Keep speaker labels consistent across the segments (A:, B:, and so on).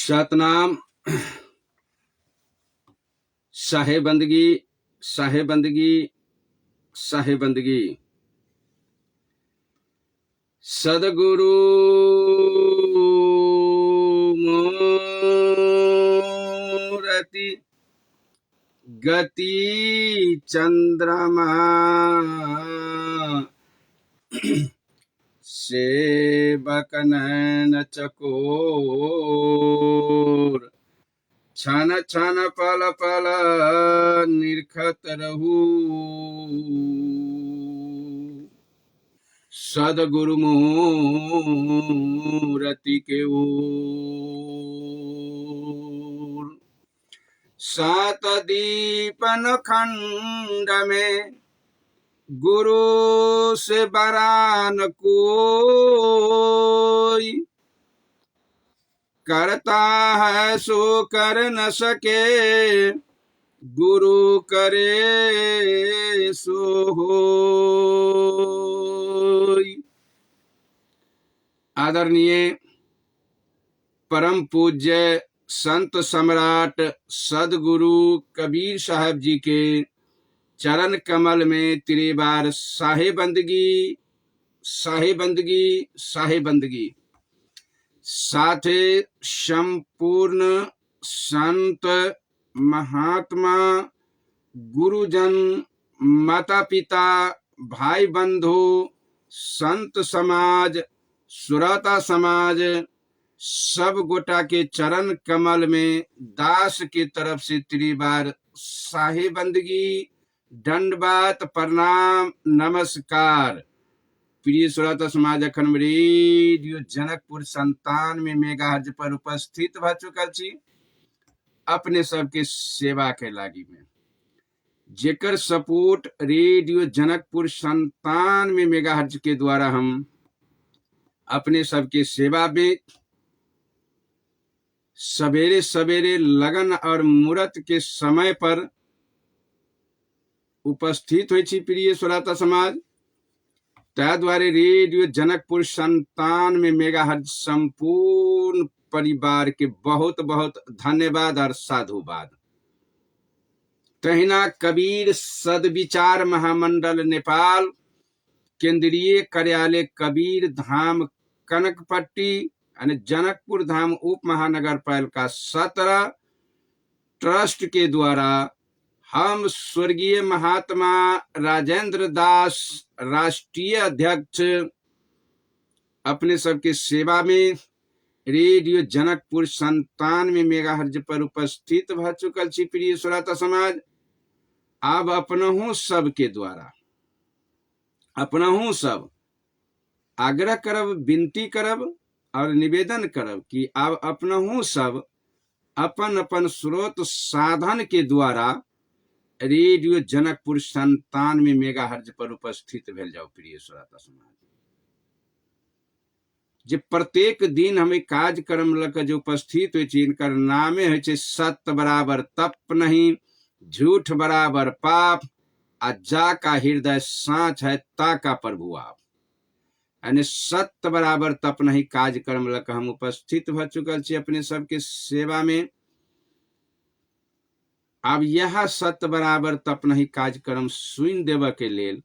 A: सतनाम शाहे बंदगी शाहे बंदगी शाहे बंदगी। सदगुरु मूरति गति चंद्रमा सेवक नयन चकोर छन छन पल पल निरखत रहू। सदगुरु मूरति के ओर सात दीपन खंड में गुरु से बरान कोई करता है सो कर न सके गुरु करे सो होय। आदरणीय परम पूज्य संत सम्राट सदगुरु कबीर साहब जी के चरण कमल में त्रिबार शाहे बंदगी शाहे बंदगी शाहे बंदगी। साथे संपूर्ण संत महात्मा गुरुजन माता पिता भाई बंधु संत समाज सुरता समाज सब गोटा के चरण कमल में दास के तरफ से त्रिबार शाहे बंदगी दंडवत प्रणाम नमस्कार। प्रिय श्रोता समाज अखन रेडियो जनकपुर 97 मेगाहर्ट्ज पर उपस्थित भ चुकल छी अपने सबके सेवा के लागी में, जेकर सपोर्ट रेडियो जनकपुर 97 मेगाहर्ट्ज के द्वारा हम अपने सबके सेवा में सवेरे सवेरे लगन और मुहूर्त के समय पर उपस्थित होइ छी। प्रिय श्रोता समाज त्या द्वारे रेडियो जनकपुर 97 मेगाहर्ट्ज संपूर्ण परिवार के बहुत बहुत धन्यवाद और साधुवाद। तहिना कबीर सदविचार महामंडल नेपाल केंद्रीय कार्यालय कबीर धाम कनकपट्टी यानी जनकपुर धाम उप महानगर पालिका 17 ट्रस्ट के द्वारा हम स्वर्गीय महात्मा राजेंद्र दास राष्ट्रीय अध्यक्ष अपने सबके सेवा में रेडियो जनकपुर 97 मेगाहर्ट्ज पर उपस्थित भ चुकल छी। प्रिय श्रोता समाज अब अपनहु सब के द्वारा अपनहु सब आग्रह करब विनती करब और निवेदन करब कि अब अपनहु सब अपन अपन स्रोत साधन के द्वारा रेडियो जनकपुर 97 मेगाहर्ट्ज पर उपस्थित भेल जाओ। प्रिय श्रोता समाज जे प्रत्येक दिन हमें कार्यक्रम लक जो उपस्थित हो इनकर नामे है सत्य बराबर तप नहीं झूठ बराबर पाप आ जा का हृदय साँच है ता का प्रभु आप यानी सत्य बराबर तप नहीं कार्यक्रम लक हम उपस्थित भ चुकल छी अपने सबके सेवा में। अब यह सत्य बराबर तप नहीं कार्यक्रम सुन देव के लेल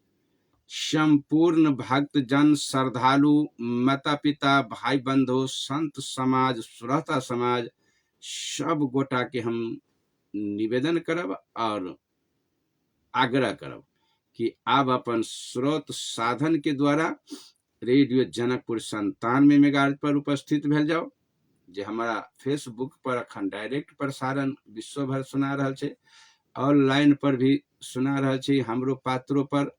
A: संपूर्ण भक्त जन श्रद्धालु माता पिता भाई बंधु संत समाज सुरता समाज सब गोटा के हम निवेदन करब और आग्रह करब कि आप अपन स्रोत साधन के द्वारा रेडियो जनकपुर 97 मेगाहर्ट्ज पर उपस्थित भेल जाओ। जे हमारा फेसबुक पर अखन डायरेक्ट प्रसारण विश्व भर सुना रहा है, ऑनलाइन पर भी सुना रहा है। हमरो पात्रों पर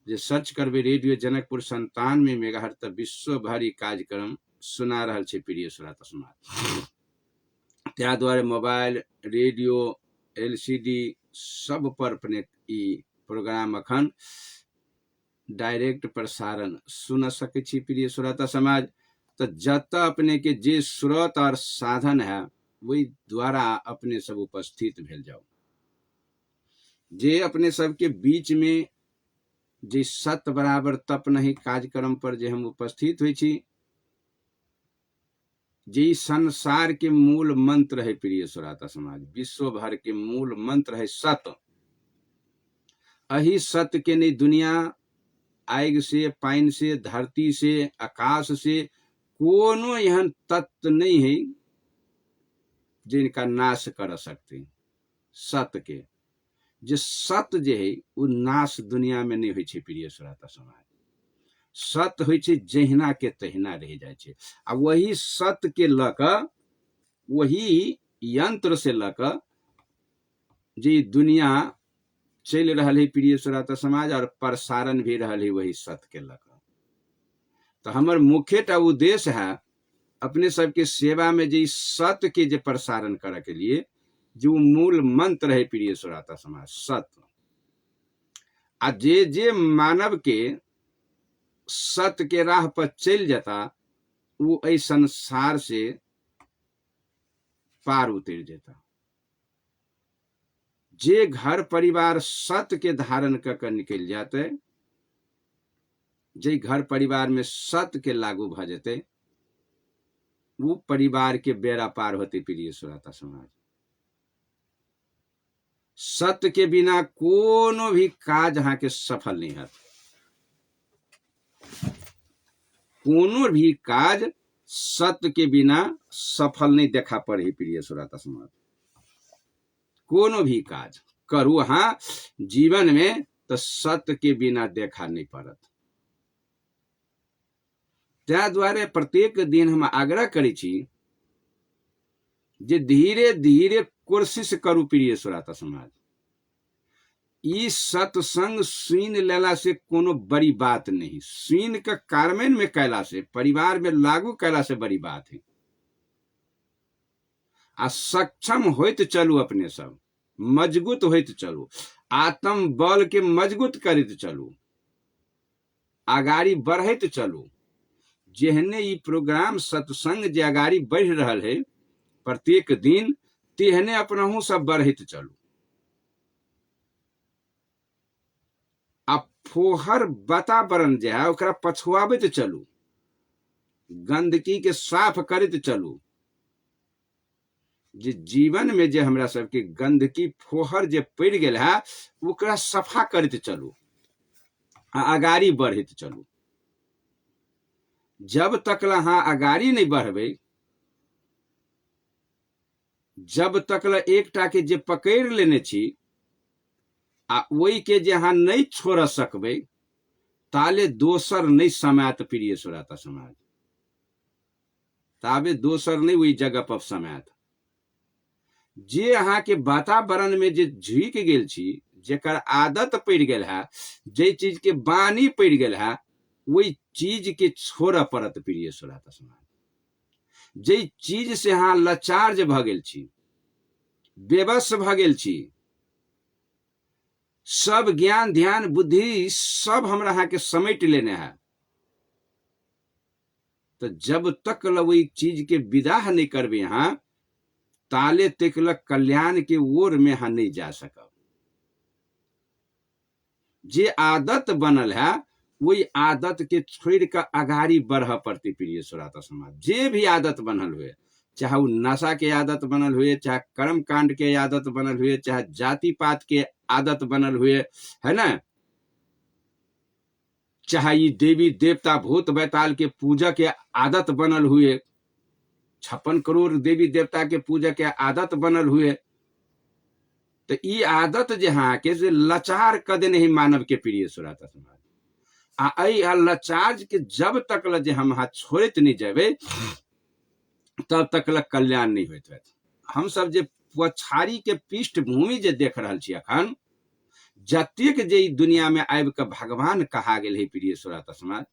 A: जे सर्च करबे रेडियो जनकपुर 97 मेगाहर्ट्ज तक विश्व भर कार्यक्रम सुना रहा है। प्रिय श्रोता समाज त्या द्वारे मोबाइल रेडियो LCD सब पर अपने प्रोग्राम अखन डायरेक्ट प्रसारण सुन सके छी। प्रिय श्रोता समाज तो जत अपने के जे स्रोत और साधन है वही द्वारा अपने सब उपस्थित भेल जाओ। जे अपने सबके बीच में जे सत्य बराबर तप नहीं कार्यक्रम पर जे हम उपस्थित हुई छी जे संसार के मूल मंत्र है प्रिय श्रोता समाज, विश्व भर के मूल मंत्र है सत। अही सत्य के नहीं दुनिया आग से, पानी से, धरती से, आकाश से कोनो एहन तत्व नहीं है जिनका नाश कर सकते। सत्य के जे सत्य जे है वो नाश दुनिया में नहीं होइ छै प्रिय श्रोता समाज। सत्य होइ छै जहिना के तहिना रह जाय छै। आ वही सत्य के लऽ कऽ, वही यंत्र से लऽ कऽ जे दुनिया चल रहा है प्रिय श्रोता समाज, और प्रसारण भी रहा है वही सत्य के लऽ कऽ। तो हमर मुख्यतः उद्देश्य है अपने सबके सेवा में जे सत्य के जे प्रसारण करे के लिए जो मूल मंत्र है प्रिय श्रोता समाज, सत्य। आ जे मानव के सत्य के राह पर चल जाता वो ऐ संसार से पार उतर जाता। जे घर परिवार सत्य के धारण कर निकल जाते, जे घर परिवार में सत्य के लागू भ जाते, वो परिवार के बेड़ा पार होते प्रिय श्रोता समाज। सत्य के बिना कोनो भी काज अहाँ के सफल नहीं है। कोनो भी काज सत्य के बिना सफल नहीं देखा पड़े प्रिय श्रोता समाज। कोनो भी काज करू अहाँ जीवन में तो सत्य के बिना देखा नहीं पड़त। त्या द्वारे प्रत्येक दिन हम आग्रह करै छी जे धीरे धीरे कोशिश करू प्रिय श्रोता समाज। ई सत्संग सुन लेला से कोनो बड़ी बात नहीं, सुन के कार्यान्वयन में कैला से, परिवार में लागू कैला से बड़ी बात है। आ सक्षम होइत चलू, अपने सब मजबूत होइत चलू, आत्म बल के मजबूत करते चलू, आगाड़ी बढ़त चलू। जेहने ई प्रोग्राम सत्संग जे आगाड़ी बढ़ रहा है प्रत्येक दिन, तेहने अपनहु सब बढ़त चलू। आ फोहर वातावरण जे है ओकरा पछुआबैत चलू, गंदगी के साफ करते चलू। जे जीवन में जे हमरा सबके गंदगी फोहर जे पड़ गेल है ओकरा सफा करते चलू, आगाड़ी बढ़त चलू। जब तक अहाँ आगाड़ी नहीं बढ़बै, जब तक एकटा के जे पकड़ लेने छी आ ओई के जे अहाँ नहीं छोड़ सकबै, ताले दोसर नहीं समात प्रिय श्रोता समाज। ताबे दोसर नहीं वही जगह पर समात। जे अहाँ के वातावरण में जे झुक गेल छी, जेकर आदत पड़ गेल है, जे चीज के बानी पड़ गेल है, वही चीज के छोड़ पड़त प्रिय श्रोता समाज। जे चीज से अहाँ लाचार भ गेल छी, बेबस भ गेल छी, सब ज्ञान ध्यान बुद्धि सब हमरा अहाँ के समेट लेने है, तो जब तक वही चीज के विदाह नहीं करबे यहाँ, ताले तक कल्याण के ओर में अहाँ नहीं जा सकब। जे आदत बनल है वही आदत के छोड़ कर आगाड़ी बढ़ पड़ती प्रिय श्रोता समाज। जे भी आदत बनल हुए, चाहे वो नशा के आदत बनल हुए, चाहे कर्म कांड के आदत बनल हुए, चाहे जाति पात के आदत बनल हुए, है ना, चाहे ये देवी देवता भूत बैताल के पूजा के आदत बनल हुए, 56 करोड़ देवी देवता के पूजा के आदत बनल हुए, तो ये आदत जे हाँ के से लाचार कर देने ही मानव के प्रिय श्रोता समाज। आ लाचार के जब तक जे हम हाथ छोड़त नहीं जाबे, तब तक कल्याण नहीं होत। हम सब जे पछाड़ी के पृष्ठभूमि जे देख रहा छी अखन, जतेक जे दुनिया में आबि के भगवान कहा गेल है प्रिय श्रोता समाज,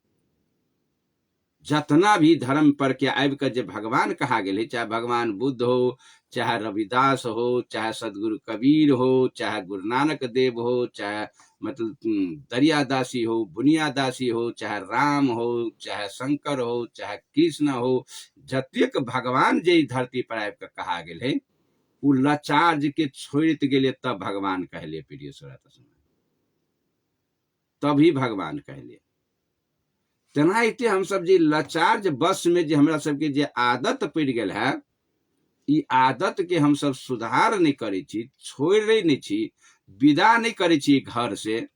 A: जतना भी धर्म पर के आबि के जे भगवान कहा गेल है, चाहे भगवान बुद्ध हो, चाहे रविदास हो, चाहे सदगुरु कबीर हो, चाहे गुरु नानक देव हो, चाहे मतलब दरियादासी हो, बुनियादासी हो, चाहे राम हो, चाहे शंकर हो, चाहे कृष्ण हो, जतेक भगवान जे धरती पर आबि के कहा गेल है, वो लाचार के छोड़त गेले तब भगवान कहले प्रिय श्रोता समाज, तभी भगवान कहले। तेनाहिते हम सब जे लाचार जे बस में जे हमरा सबके जे आदत पड़ गेल है, ई आदत के हम सब सुधार नहीं करे छी, छोड़े नहीं छी, विदा नहीं करे छी घर से,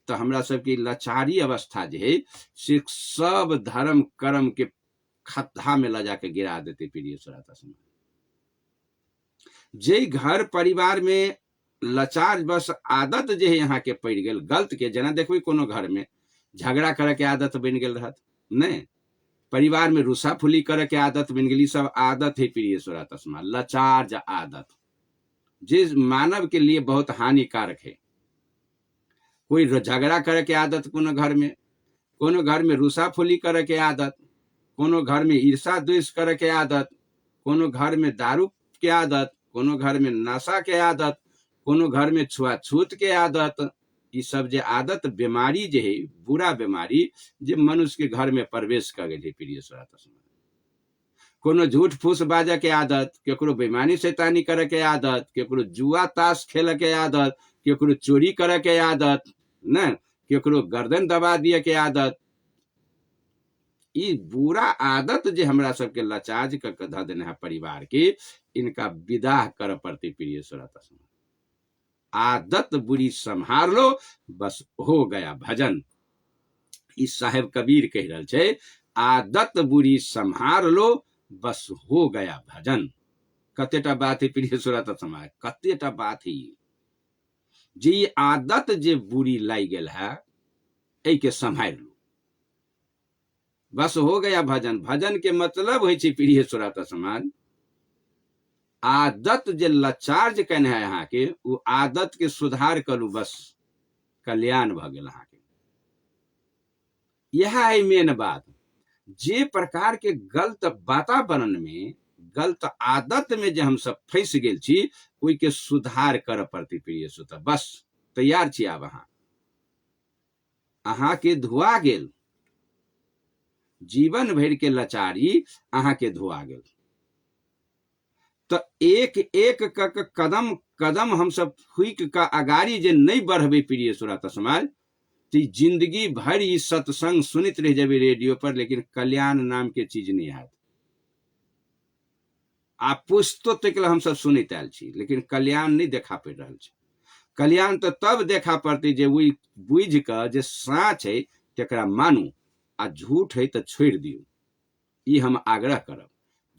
A: तो हमरा सबके लाचारी अवस्था जे है से सब धर्म कर्म के खद्धा में ला जाके गिरा देते प्रिय श्रोता समाज। जे घर परिवार में लाचार बस आदत जे है यहाँ के पड़ गेल गलत के, जना देखबे कोनो घर में झगड़ा करे के आदत बन गेल रहत, नहीं परिवार में रुसा फुली करे के आदत बन गेली, सब आदत है प्रिय श्रोता समाज, लाचार आदत जे मानव के लिए बहुत हानिकारक है। कोई झगड़ा करे के आदत कोनो घर में रुसा फुली करे के आदत, कोनो घर में ईर्षा द्वेष करे के आदत, कोनो घर में दारू के आदत, कोनो घर में नशा के आदत, कोनो घर में छुआछूत के आदत, ये सब जे आदत बीमारी जे है बुरा बीमारी जे मनुष्य के घर में प्रवेश कर गई प्रिय श्रोता समाज। कोनो झूठ फूस बाजे के आदत, केकरो बेईमानी शैतानी करे के आदत, केकरो जुआ ताश खेले के आदत, केकरो चोरी करे के आदत, न केकरो गर्दन दबा दिए के आदत, ये बुरा आदत जे हमरा सबके लाचार कर ध देने है परिवार के, इनका विदा कर पड़ती प्रिय श्रोता समाज। आदत बुरी संभार लो बस हो गया भजन। इस साहेब कबीर कह रहे छे, आदत बुरी संभार लो बस हो गया भजन। कतेटा बात है प्रिय श्रोता समाज, कतेटा बात है जी आदत जे बुरी लाई गेल है ए के संभाल लो बस हो गया भजन। भजन के मतलब है प्रिय श्रोता समाज, आदत जे लाचार जे कहने है यहाँ के, वो आदत के सुधार करू बस कल्याण भ गेल अहाँ के। यह है मेन बात। जे प्रकार के गलत वातावरण में गलत आदत में जे हम सब फंस गेल छी, ओई के सुधार कर पड़ती प्रिय श्रोता। बस तैयार छी आब अहाँ के धुआ गेल, जीवन भर के लाचारी अहाँ के धुआ गेल, तो एक एक कदम कदम हम सब फूक का अगाड़ी जे नहीं बढ़बे प्रिय श्रोता समाज, तो जिंदगी भर ही सत्संग सुनित रह जाबे रेडियो पर, लेकिन कल्याण नाम के चीज नहीं है। आप पुस्तो तक हम सब सुनित आयल छी, लेकिन कल्याण नहीं देखा पड़ रहा है। कल्याण तो तब देखा पड़ती जे वही बुझ कर जे साँच है तकरा मानू आ झूठ है तो छोड़ दियो। ये हम आग्रह करब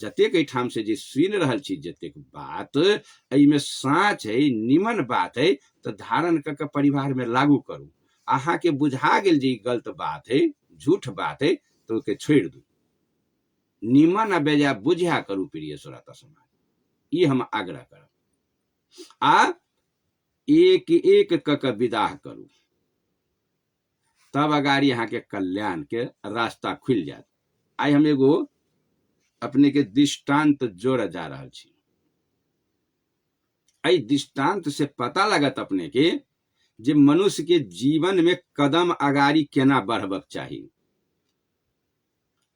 A: जतेक ठाम से जे सुन रहल छी, जतेक बात में साँच है निमन बात है तो धारण करके परिवार में लागू करू। अहाँ के बुझा गेल जी गलत बात है झूठ बात है तो के छोड़ दू, निमन बेजा बुझा करू प्रिय श्रोता समाज। ये हम आग्रह करब आ एक एक कक विदा करू, तब अगाड़ी यहाँ के कल्याण के रास्ता खुल जात। आई हम एगो अपने के दृष्टांत जोड़ जा रहा छी। आई दृष्टांत से पता लगत अपने के जे मनुष्य के जीवन में कदम अगाड़ी केना बढ़बक चाहिए,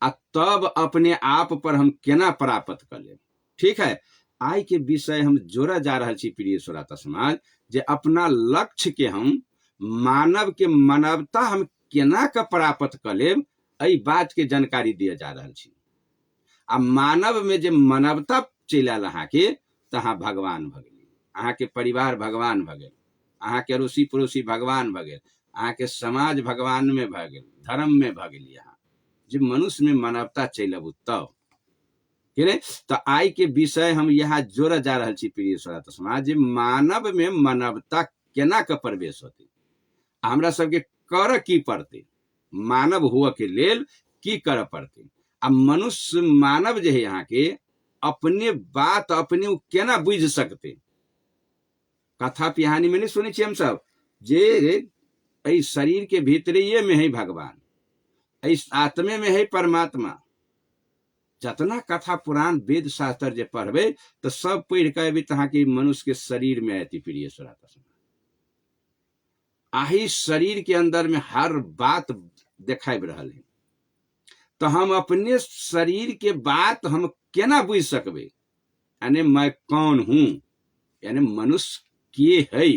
A: आ तब अपने आप पर हम केना प्राप्त कर ले। ठीक है, आई के विषय हम जोड़ा जा रहा छी प्रिय श्रोता समाज, जे अपना लक्ष्य के हम मानव के मानवता हम केना के प्राप्त कर लेब, एहि बात के जानकारी दिए जा रहा छी। आ मानव में जे मानवता चल आयल अहाँ के, तो अहाँ भगवान भ गेल, अहाँ के परिवार भगवान भ गेल, अहाँ के अड़ोसी पड़ोसी भगवान भ गेल, अहाँ के समाज भगवान में भ गेल, धर्म में भ गेल। यहाँ जे मनुष्य में मानवता चल अबू तब तो आई के विषय हम यहाँ जोड़ जा रहा छी प्रिय श्रोता समाज, मानव में मानवता केना के प्रवेश होते, हमरा सबके कर की पड़ते, मानव हुआ के लेल की कर पड़ते, आ मनुष्य मानव जे है यहाँ के अपने बात अपने केना बुझ सकते। कथा पिहानी में नहीं सुने छी हम सब जे शरीर के भीतरिये में है भगवान, इस आत्मे में है परमात्मा। जतना कथा पुराण वेद शास्त्र जे पढ़बे तो सब पढ़ के अभी तहाँ के मनुष्य के शरीर में आती प्रिय श्रोता समाज। आही शरीर के अंदर में हर बात दिखाई रहा है, तो हम अपने शरीर के बात हम केना बुझ सकबे, यानी मैं कौन हूं, यानी मनुष्य के है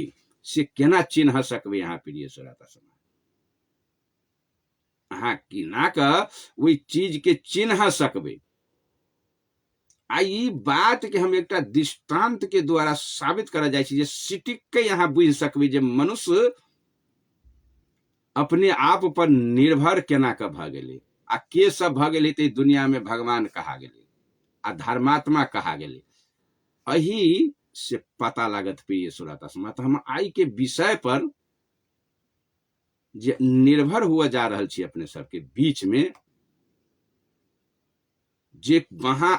A: से केना चिन्ह सकबे यहाँ प्रिय श्रोता समाज। अहाँ किना के ओहि चीज के चिन्ह सकबे। आ ई बात के हम एकटा दृष्टांत के द्वारा साबित करल जाइ छै जे सिटिक के यहाँ बुझि सकबे जे मनुष्य अपने आप पर निर्भर केना के भ गेलै आ के सब भ गेलै त दुनिया में भगवान कहा गेलै आ धर्मात्मा कहा गेलै। अही से पता लागत प्रिय श्रोता। तो हम आई के विषय पर जे निर्भर हुआ जा रहल छी अपने सबके बीच में, जे वहां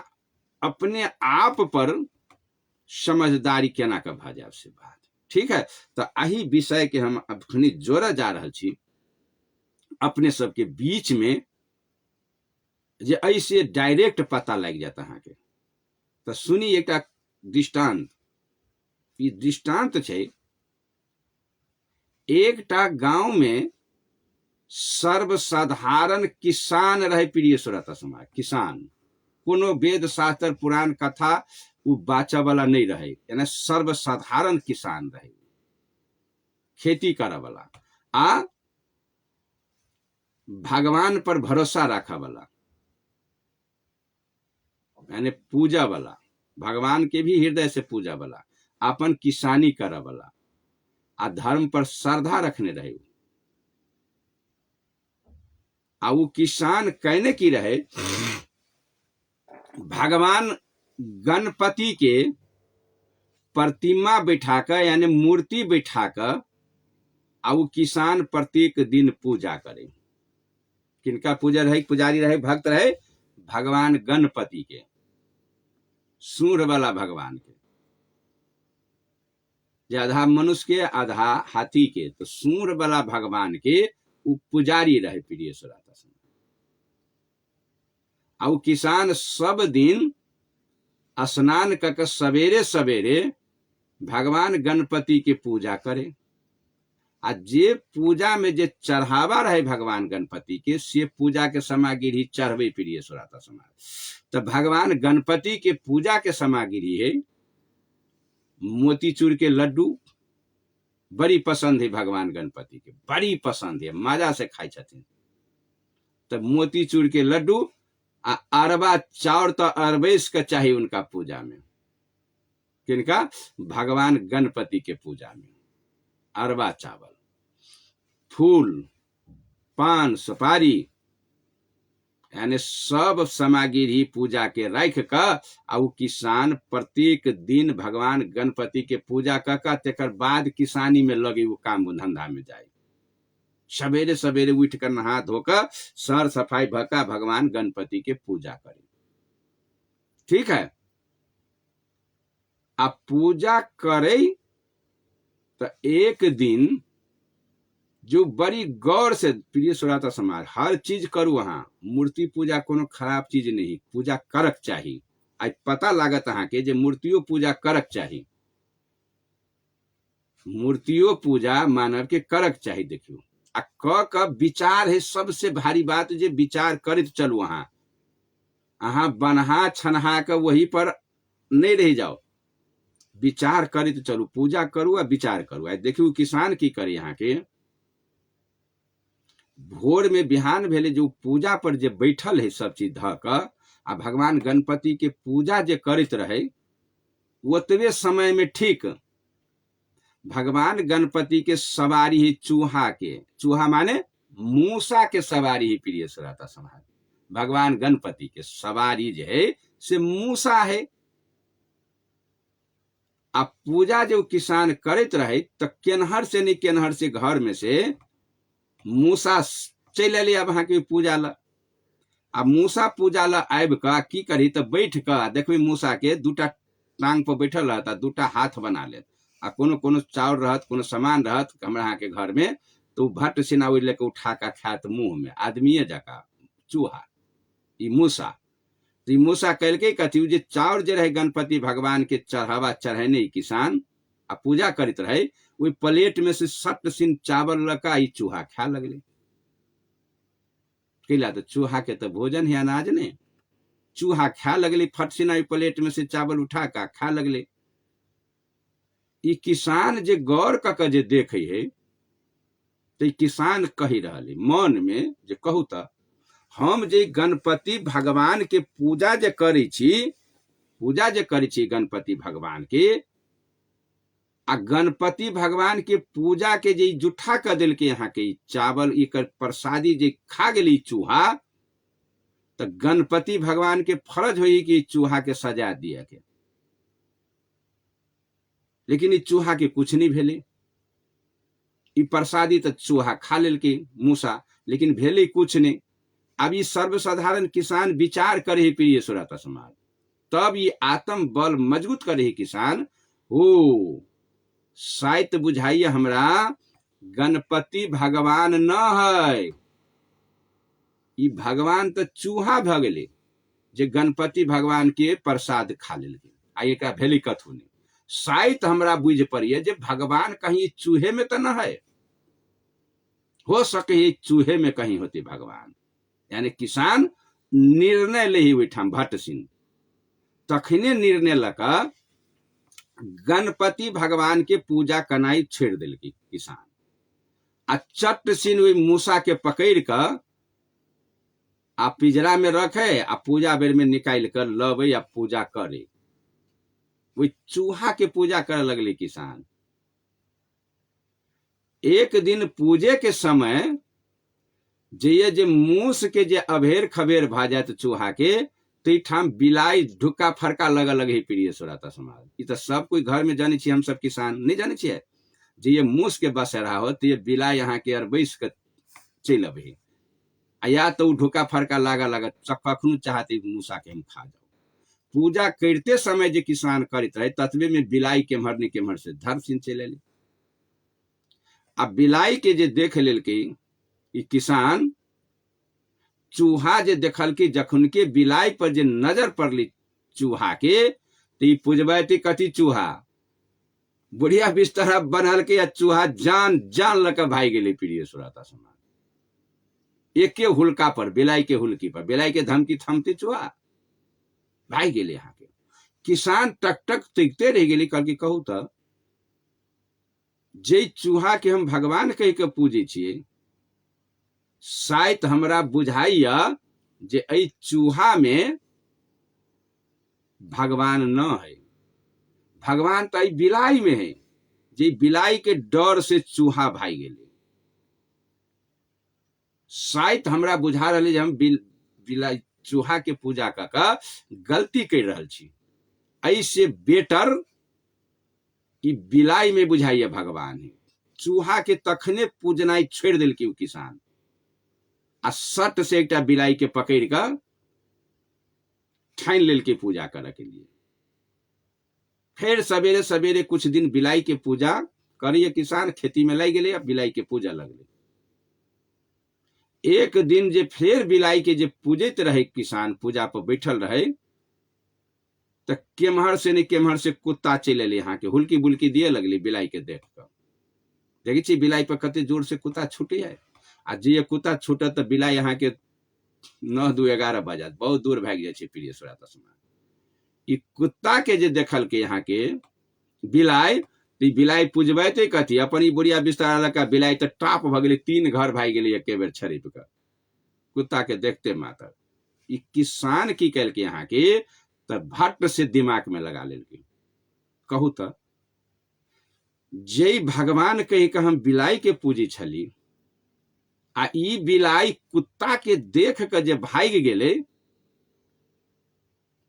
A: अपने आप पर समझदारी केना के भ जाए से बात ठीक है। तो अही विषय के हम अखनी जोड़ा जा रहल छी अपने सबके बीच में, जे ऐसे डायरेक्ट पता लग जाता अहाँ के। तो सुनी एक दृष्टांत। ई दृष्टांत छै, एकटा गांव में सर्वसाधारण किसान रहे प्रिय श्रोता समाज। किसान कोनो वेद शास्त्र पुराण कथा उ बाचा वाला नहीं रहे, यानी सर्वसाधारण किसान रहे, खेती करे वाला आ भगवान पर भरोसा रखा वाला, यानी पूजा वाला, भगवान के भी हृदय से पूजा वाला, अपन किसानी करे वाला आ धर्म पर श्रद्धा रखने रहे। आ वो किसान कहने की रहे, भगवान गणपति के प्रतिमा बैठा कर यानी मूर्ति बैठा कर आ वो किसान प्रत्येक दिन पूजा करे। किनका पूजा रहे? पुजारी रहे, भक्त रहे भगवान गणपति के, सूंड वाला भगवान के, जे आधा मनुष्य के आधा हाथी के, तो सूंड वाला भगवान के वो पुजारी रहे प्रिय श्रोता। आ वो किसान सब दिन स्नान करके सवेरे सवेरे भगवान गणपति के पूजा करे। आ जे पूजा में जे चढ़ावा रहे भगवान गणपति के, से पूजा के सामग्री चढ़वे प्रिय श्रोता समाज। तो भगवान गणपति के पूजा के सामग्री है मोतीचूर के लड्डू, बड़ी पसंद है भगवान गणपति के, बड़ी पसंद है, मजा से खाई छथिन। तो मोतीचूर के लड्डू आ अरबा चाउर तो अरबेस के चाहिए उनका पूजा में। किनका? भगवान गणपति के पूजा में अरबा चावल, फूल, पान, सुपारी, यानी सब सामग्री पूजा के रख कर आ वो किसान प्रत्येक दिन भगवान गणपति के पूजा कर तेकर बाद किसानी में लगे, वो काम धंधा में जाए। सवेरे सवेरे उठ कर नहा धोकर सर सफाई भका भगवान गणपति के पूजा करे। ठीक है। आप पूजा करे तो एक दिन जो बड़ी गौर से प्रिय श्रोता समाज हर चीज करू, वहां मूर्ति पूजा कोनो खराब चीज नहीं, पूजा करक चाहिए। आज पता लागत अहाँ के जे मूर्तियों पूजा करक चाहिए, मूर्तियों पूजा मानव के करक चाहिए। देखियो आ क विचार है सबसे भारी बात, जे विचार करत चलू। अहाँ बनहा छनहा के वही पर नहीं रह जाओ, विचार करत चलू, पूजा करू आ विचार करू। आज देखियो किसान की करे, यहाँ के भोर में बिहान भेले जो पूजा पर जे बैठल है सब चीज ध क आ भगवान गणपति के पूजा जे करत रहे, ओतबे समय में ठीक भगवान गणपति के सवारी है चूहा के, चूहा माने मूसा के सवारी है प्रिय श्रोता समाज। भगवान गणपति के सवारी जो है से मूसा है। आ पूजा जो किसान करत रहे तो केनहर से नहीं केनहर से घर में से मूसा चल अले अब अहाँ के पूजा ला। आ मूसा पूजा ला आबि का की करी तो बैठ कर देखबे मूसा के दूटा टांग पर बैठल रहता, दूटा हाथ बना लेत आ कोनो कोनो चाउर रहत, कोनो सामान रहत हमरा अहाँ के घर में, तो भट्ट सिना लेके उठा कर खात मुंह में, आदमीये जका चूहा ई मूसा। तो मूसा कहलके कथी, जे चाउर जे रहे गणपति भगवान के चढ़ावा चढ़ेने किसान आ पूजा करत रहे, वही प्लेट में से सट सिन चावल लगा ई चूहा खा लगले। कैला तो चूहा के तो भोजन है अनाज ने, चूहा खा लगले फट सिना प्लेट में से चावल उठा का खा लगले। ई किसान जे गौर कक जे देखे है तो किसान कही रहले मन में जे कहू त हम जे गणपति भगवान के पूजा जे करै छी गणपति भगवान के, आ गणपति भगवान के पूजा के जे जुठा कर दिल के यहाँ के चावल इकर प्रसादी जे खा गेली चूहा, तो गणपति भगवान के फर्ज होई कि चूहा के सजा दिया के, लेकिन इस चूहा के कुछ नहीं भेले। ई प्रसादी तो चूहा खा लेल के मूसा, लेकिन भेले कुछ नहीं। अब ये सर्वसाधारण किसान विचार करे ही प्रिय श्रोता समाज, तब ये आत्म बल मजबूत करे ही किसान, हो शायद बुझाइए हमरा गणपति भगवान न है, ई भगवान तो चूहा भ गेले जे गणपति भगवान के प्रसाद खा लेल के, आ एक भेली कथू नहीं। शायद हमरा बुझ पड़िए जे भगवान कहीं चूहे में तो न है, हो सके ये चूहे में कहीं होते भगवान। यानी किसान निर्णय ले ही बैठाम भट्ट सिंह, तखने निर्णय लका गणपति भगवान के पूजा कनाई छेड़ दिल की किसान, आ चट सिन वही मूसा के पकड़ कर आ पिंजरा में रखे, आ पूजा बेर में निकाल कर लवे आ पूजा करे, वही चूहा के पूजा करे लगले किसान। एक दिन पूजे के समय जे मूस के जे अभेर खबेर भा जात चूहा के, ठाम बिलाई ढुक्का फरका लगे ही प्रिय श्रोता समाज। ये तो सब कोई घर में जाने छी, हम सब किसान नहीं जाने छिए जे ये मूस के बसेरा हो तो ये बिलाई यहाँ के अर बैस के चल अबे, या तो ढुक्का फरका लगा कखनू चाहते मूसा के हम खा जाओ। पूजा करते समय जे किसान करते रहे, तत्वे में बिलाई केम्हर ने केम्हर से धर सिन चले ले। अब बिलाई के जे देख लेल के किसान, चूहा जे देखल कि जखन के बिलाई पर जे नजर पड़ली चूहा के, तो पुजबैती कथी चूहा बुढ़िया बिस्तर बनल के, चूहा जान जान लक भाई गेले प्रिय श्रोता समाज। एक के हुलका पर, बिलाई के हुलकी पर, बिलाई के धमकी थमते चूहा भाई गेले। यहाँ के किसान टक टक तिकते रह गेली, कल की कहू तो जे चूहा के हम भगवान कह के पूजे छिए, शायद हमरा बुझाइया जे ऐ चूहा में भगवान न है, भगवान तो ऐ बिलाई में है, जे बिलाई के डर से चूहा भाई गेले। शायद हमरा बुझा रहे हम बिलाई चूहा के पूजा का गलती कर रहल छी, ऐसे बेटर कि बिलाई में बुझाइए भगवान है। चूहा के तखने पूजनाई छोड़ दिल की किसान, आ सट से एक बिलाई के पकड़ कर ठान लेल के पूजा करे के लिए। फिर सवेरे सवेरे कुछ दिन बिलाई के पूजा करिए किसान, खेती में लग गए, बिलाई के पूजा लगले। एक दिन जे फिर बिलाई के जे पूजत रहे किसान, पूजा पर बैठल रहे, तो केम्हर से नहीं केम्हर से कुत्ता चले ले, यहाँ के हुल्की बुल्की दिए लगली बिलाई के देख कर। देखी छी बिलाई पर कते जोर से कुत्ता छूटे है, आ जे कुत्ता छूटत तो बिलाई यहाँ के 9-2-11 बजत बहुत दूर भाग जाए प्रिय श्रोता समाज। ई कुत्ता के जे देखल के यहाँ के बिलाई, तो बिलाई पुजबैते कथी अपन ई बुढ़िया बिस्तर लगा, बिलाई तो टाप भ गेलै, 3 घर भाग गेलै एके बेर छरिप कर, कुत्ता के देखते मात्र। ई किसान की कल के यहाँ के तो भट्ट से दिमाग में लगा लेल के, कहू तो जे भगवान कही के हम बिलाई के पूजी छली, आ ई बिलाई कुत्ता के देख के जे भाग गेले,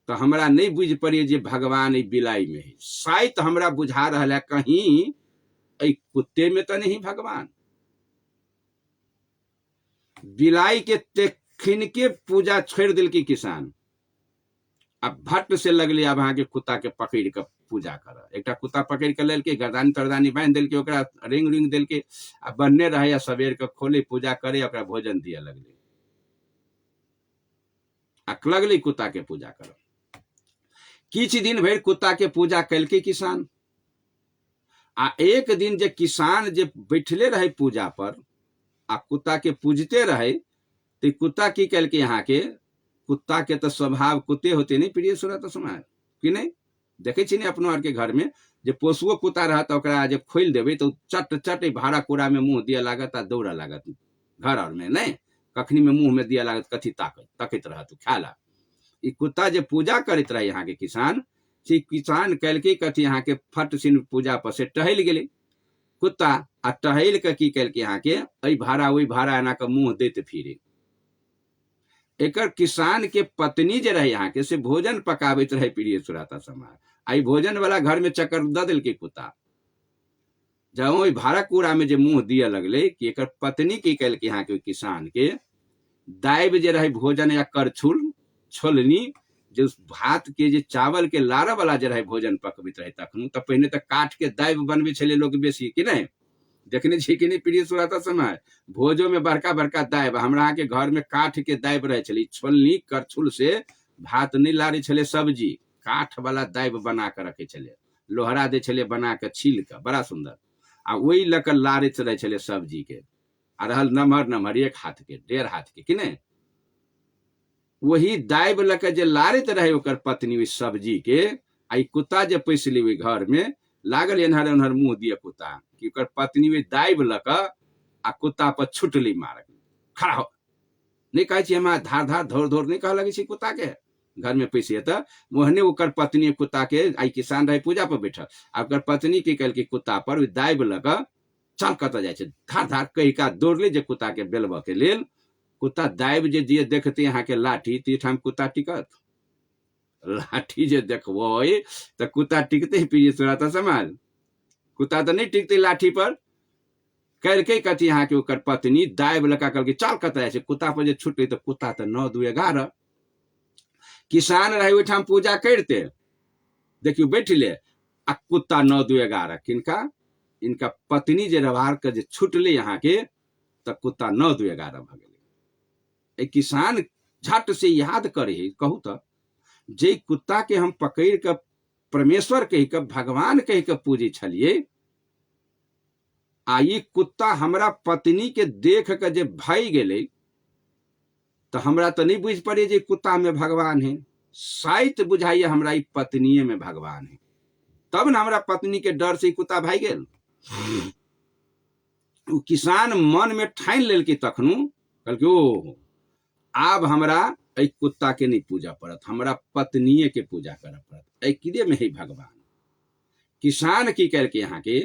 A: तो हमरा नहीं बुझ पड़िए जे भगवान ई बिलाई में है। शायद हमरा बुझा रहा है कहीं ऐ कुत्ते में तो नहीं भगवान। बिलाई के तेखिन के पूजा छोड़ दिल की किसान, अब भट्ट से लगले अब अहाँ के कुत्ता के पकड़ के पूजा कर। एक कुत्ता पकड़ के लेल के गर्दानी तरदानी बांध दिल के, ओकरा रिंग रिंग दिल के, आ बनने रहे, सवेर के खोले पूजा करे, ओकरा भोजन दिए लगले, आ लगले कुत्ता के पूजा कर। किछ दिन भर कुत्ता के पूजा कल के किसान, आ एक दिन जे किसान जे बैठले रहे पूजा पर, आ कुत्ता के पूजते रहे, तो कुत्ता की कल के यहाँ के, कुत्ता के तो स्वभाव कुत्ते होते नहीं प्रिय श्रोता समाज कि नहीं, देखे छी नहीं अपनो आर के घर में जे पोसुओ कुत्ता रहत ओकरा जब खोल देबै तो चट चट भाड़ा कूड़ा में मुंह दिए लागत आ दौड़ लागत घर और में नहीं कखनी में मुंह में दिए लागत कथी तकैत रहत खाला ई कुत्ता जे पूजा करैत रहे यहाँ के किसान से किसान कैलके कथी यहाँ के फट सिन पूजा पर से टहल गेले कुत्ता आ टहल के की कैलके यहाँ के ऐ भाड़ा वही भाड़ा एना के मुंह देते फिरे एकर किसान के पत्नी जे रहे यहाँ के से भोजन पकाबैत रहे प्रिय सुराता समाज आई भोजन वाला घर में चक्कर द दिल के कुत्ता जब वही भाड़ा कूड़ा में जे मुंह दिए लगले कि एकर पत्नी की कैलके यहाँ के किसान के दाइब जे रहे भोजन या करछुल छोलनी जो भात के जे चावल के लारा वाला जे रहे भोजन पकबैत रहे तखन तो पहले तो काठ के दाइब बनबे छले लोग बेसी कि नहीं देखने छी कि नहीं प्रिय सुराता समय भोजो में बड़का बड़का दाइब हमरा के घर में काठ के दाइब रहे छले छोलनी करछुल से भात नहीं लारे छले सब्जी काठ वाला दाइब बना के रखे छले लोहरा दे छले बना के छील के बड़ा सुंदर आ वही लकर लारे रहे छले सब्जी के आ रहल नमहर नमहर 1 हाथ के 1.5 हाथ के कि नहीं वही दाइब लके जे लारैत रहे ओकर पत्नी ओहि सब्जी के आई कुत्ता जे पैसली ओहि घर में लागल एनहर एनहर मुंह दिए कुत्ता कि ओकर पत्नी ओहि दाइब लक आ कुत्ता पर छुटली मार खड़ा हो नहीं कहे छी हमरा धार धार धोर धोर नहीं कह लगे छी कुत्ता के घर में पैसे तो मोहने ओकर पत्नी कुत्ता के आई किसान रहे पूजा पर बैठल आ ओकर पत्नी की कल की कुत्ता पर दाइब लक चल कत जाए धार धार कही का दौड़ले जे कुत्ता के बेलबा के लेल कुत्ता दाइब जे दिए देखते यहाँ के लाठी तीठाम कुत्ता टिकत लाठी जे देखबो तो कुत्ता टिकते ही प्रिय सुराता समाज कुत्ता तो नहीं टिकते लाठी पर करके कथी यहाँ के ओकर पत्नी दाइब लगा करके चल कत जाए कुत्ता पर जे छुटे तो कुत्ता तो 9 2 11 किसान रहे ओठाम पूजा करते देखियो बैठले आ कुत्ता 9 2 11 किनका इनका पत्नी जे रवार के जे छुटले यहाँ के तो कुत्ता 9 2 11 भ गेले किसान झट से याद करे कहू तो जे कुत्ता के हम पकड़ के परमेश्वर कह के भगवान कह के पूजे छलिए आ ई कुत्ता हमरा पत्नी के देख के जे भाई गेले तो हमरा तो नहीं बुझ पड़े जे कुत्ता में भगवान है शायद बुझाइए हमरा ई पत्निये में भगवान है तब न हमरा पत्नी के डर से कुत्ता भाई गेल किसान मन में ठान लेल कि तखनू कहलके ओ आब हमरा ऐ कुत्ता के नहीं पूजा पड़त हमरा पत्निये के पूजा कर पड़त ऐ किदे में है भगवान किसान की करके यहाँ के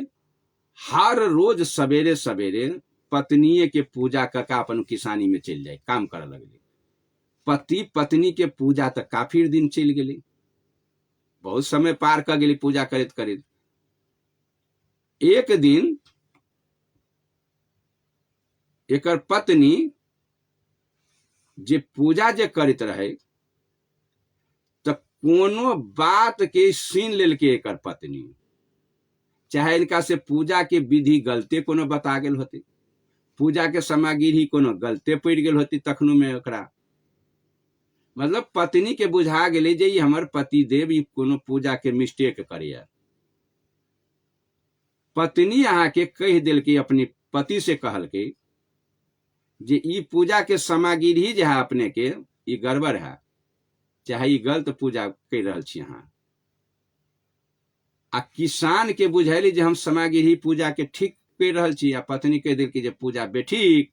A: हर रोज सवेरे सवेरे पत्निये के पूजा करके अपन किसानी में चल जाए काम करे लगले पति पत्नी के पूजा तक काफी दिन चल गए बहुत समय पार कर गई पूजा करत करत एक दिन एकर पत्नी जे पूजा जे करत रहे तो कोनो बात के सुन लेल के एकर पत्नी चाहे इनका से पूजा के विधि गलते कोनो बता गेल होती पूजा के सामग्री कोनो गलते पड़ गेल होती तखनो में ओकरा मतलब पत्नी के बुझा गेले जे ई हमर पति देव ई कोनो पूजा के मिस्टेक करिया पत्नी यहाँ के कह दिल के अपने पति से कहल के जे ई पूजा के सामग्री जे है अपने के ई गड़बड़ है चाहे ई गलत पूजा कर रहल छी अहाँ आ किसान के बुझैली जे हम सामग्री पूजा के ठीक कर रहल छी आ पत्नी कह दिल कि जे पूजा बेठीक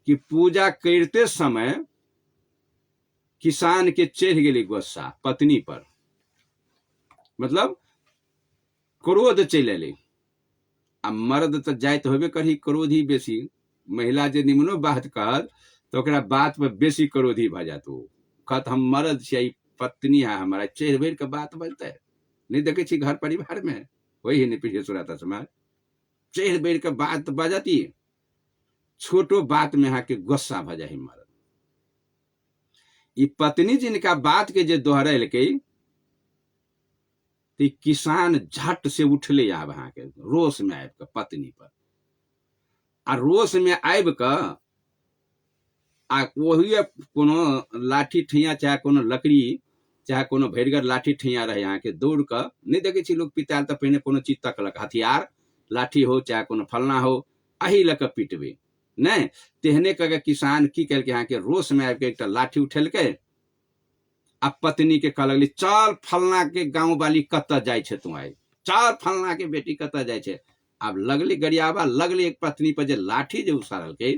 A: कि पूजा करते समय किसान के चढ़ गेली गुस्सा पत्नी पर मतलब क्रोध चल अले आ मर्द तो जाइत होबे करी क्रोधी बेसी महिला जे निम्नो बात कहत तो ओकरा बात पर बेसी क्रोधी भ जात कहत हम मर्द छी पत्नी है हमारा चढ़ भर के बात बजते नहीं देखे छी घर परिवार में वही नहीं पीछे सुराता समाज चढ़ बढ़ के बात बजती छोटो बात में यहाँ के गुस्सा भ जाए मर्द ई पत्नी जिनका बात के जे दोहरल के किसान झट से उठले आब अहाँ के रोष में आबि के पत्नी पर आ रोष में आबि के आ वही कोनो लाठी ठैया चाहे कोनो लकड़ी चाहे कोनो भरिगर लाठी ठैया रहे यहाँ के दौड़ के नहीं देखे छी लोग पिताल तो पहले कोनो चीज तकलक हथियार लाठी हो चाहे कोनो फलना हो अही लक पिटबे नहीं तेहने करके किसान की करके यहाँ के रोष में आबि के एक लाठी उठेल के आ पत्नी के कह लगली चल फलना के गाँव वाली कत जाए तू आई चार फलना के बेटी कतऽ जाइ छै। आब लगले गरियाबा, लगले एक पत्नी पर जे लाठी जे उसारल के,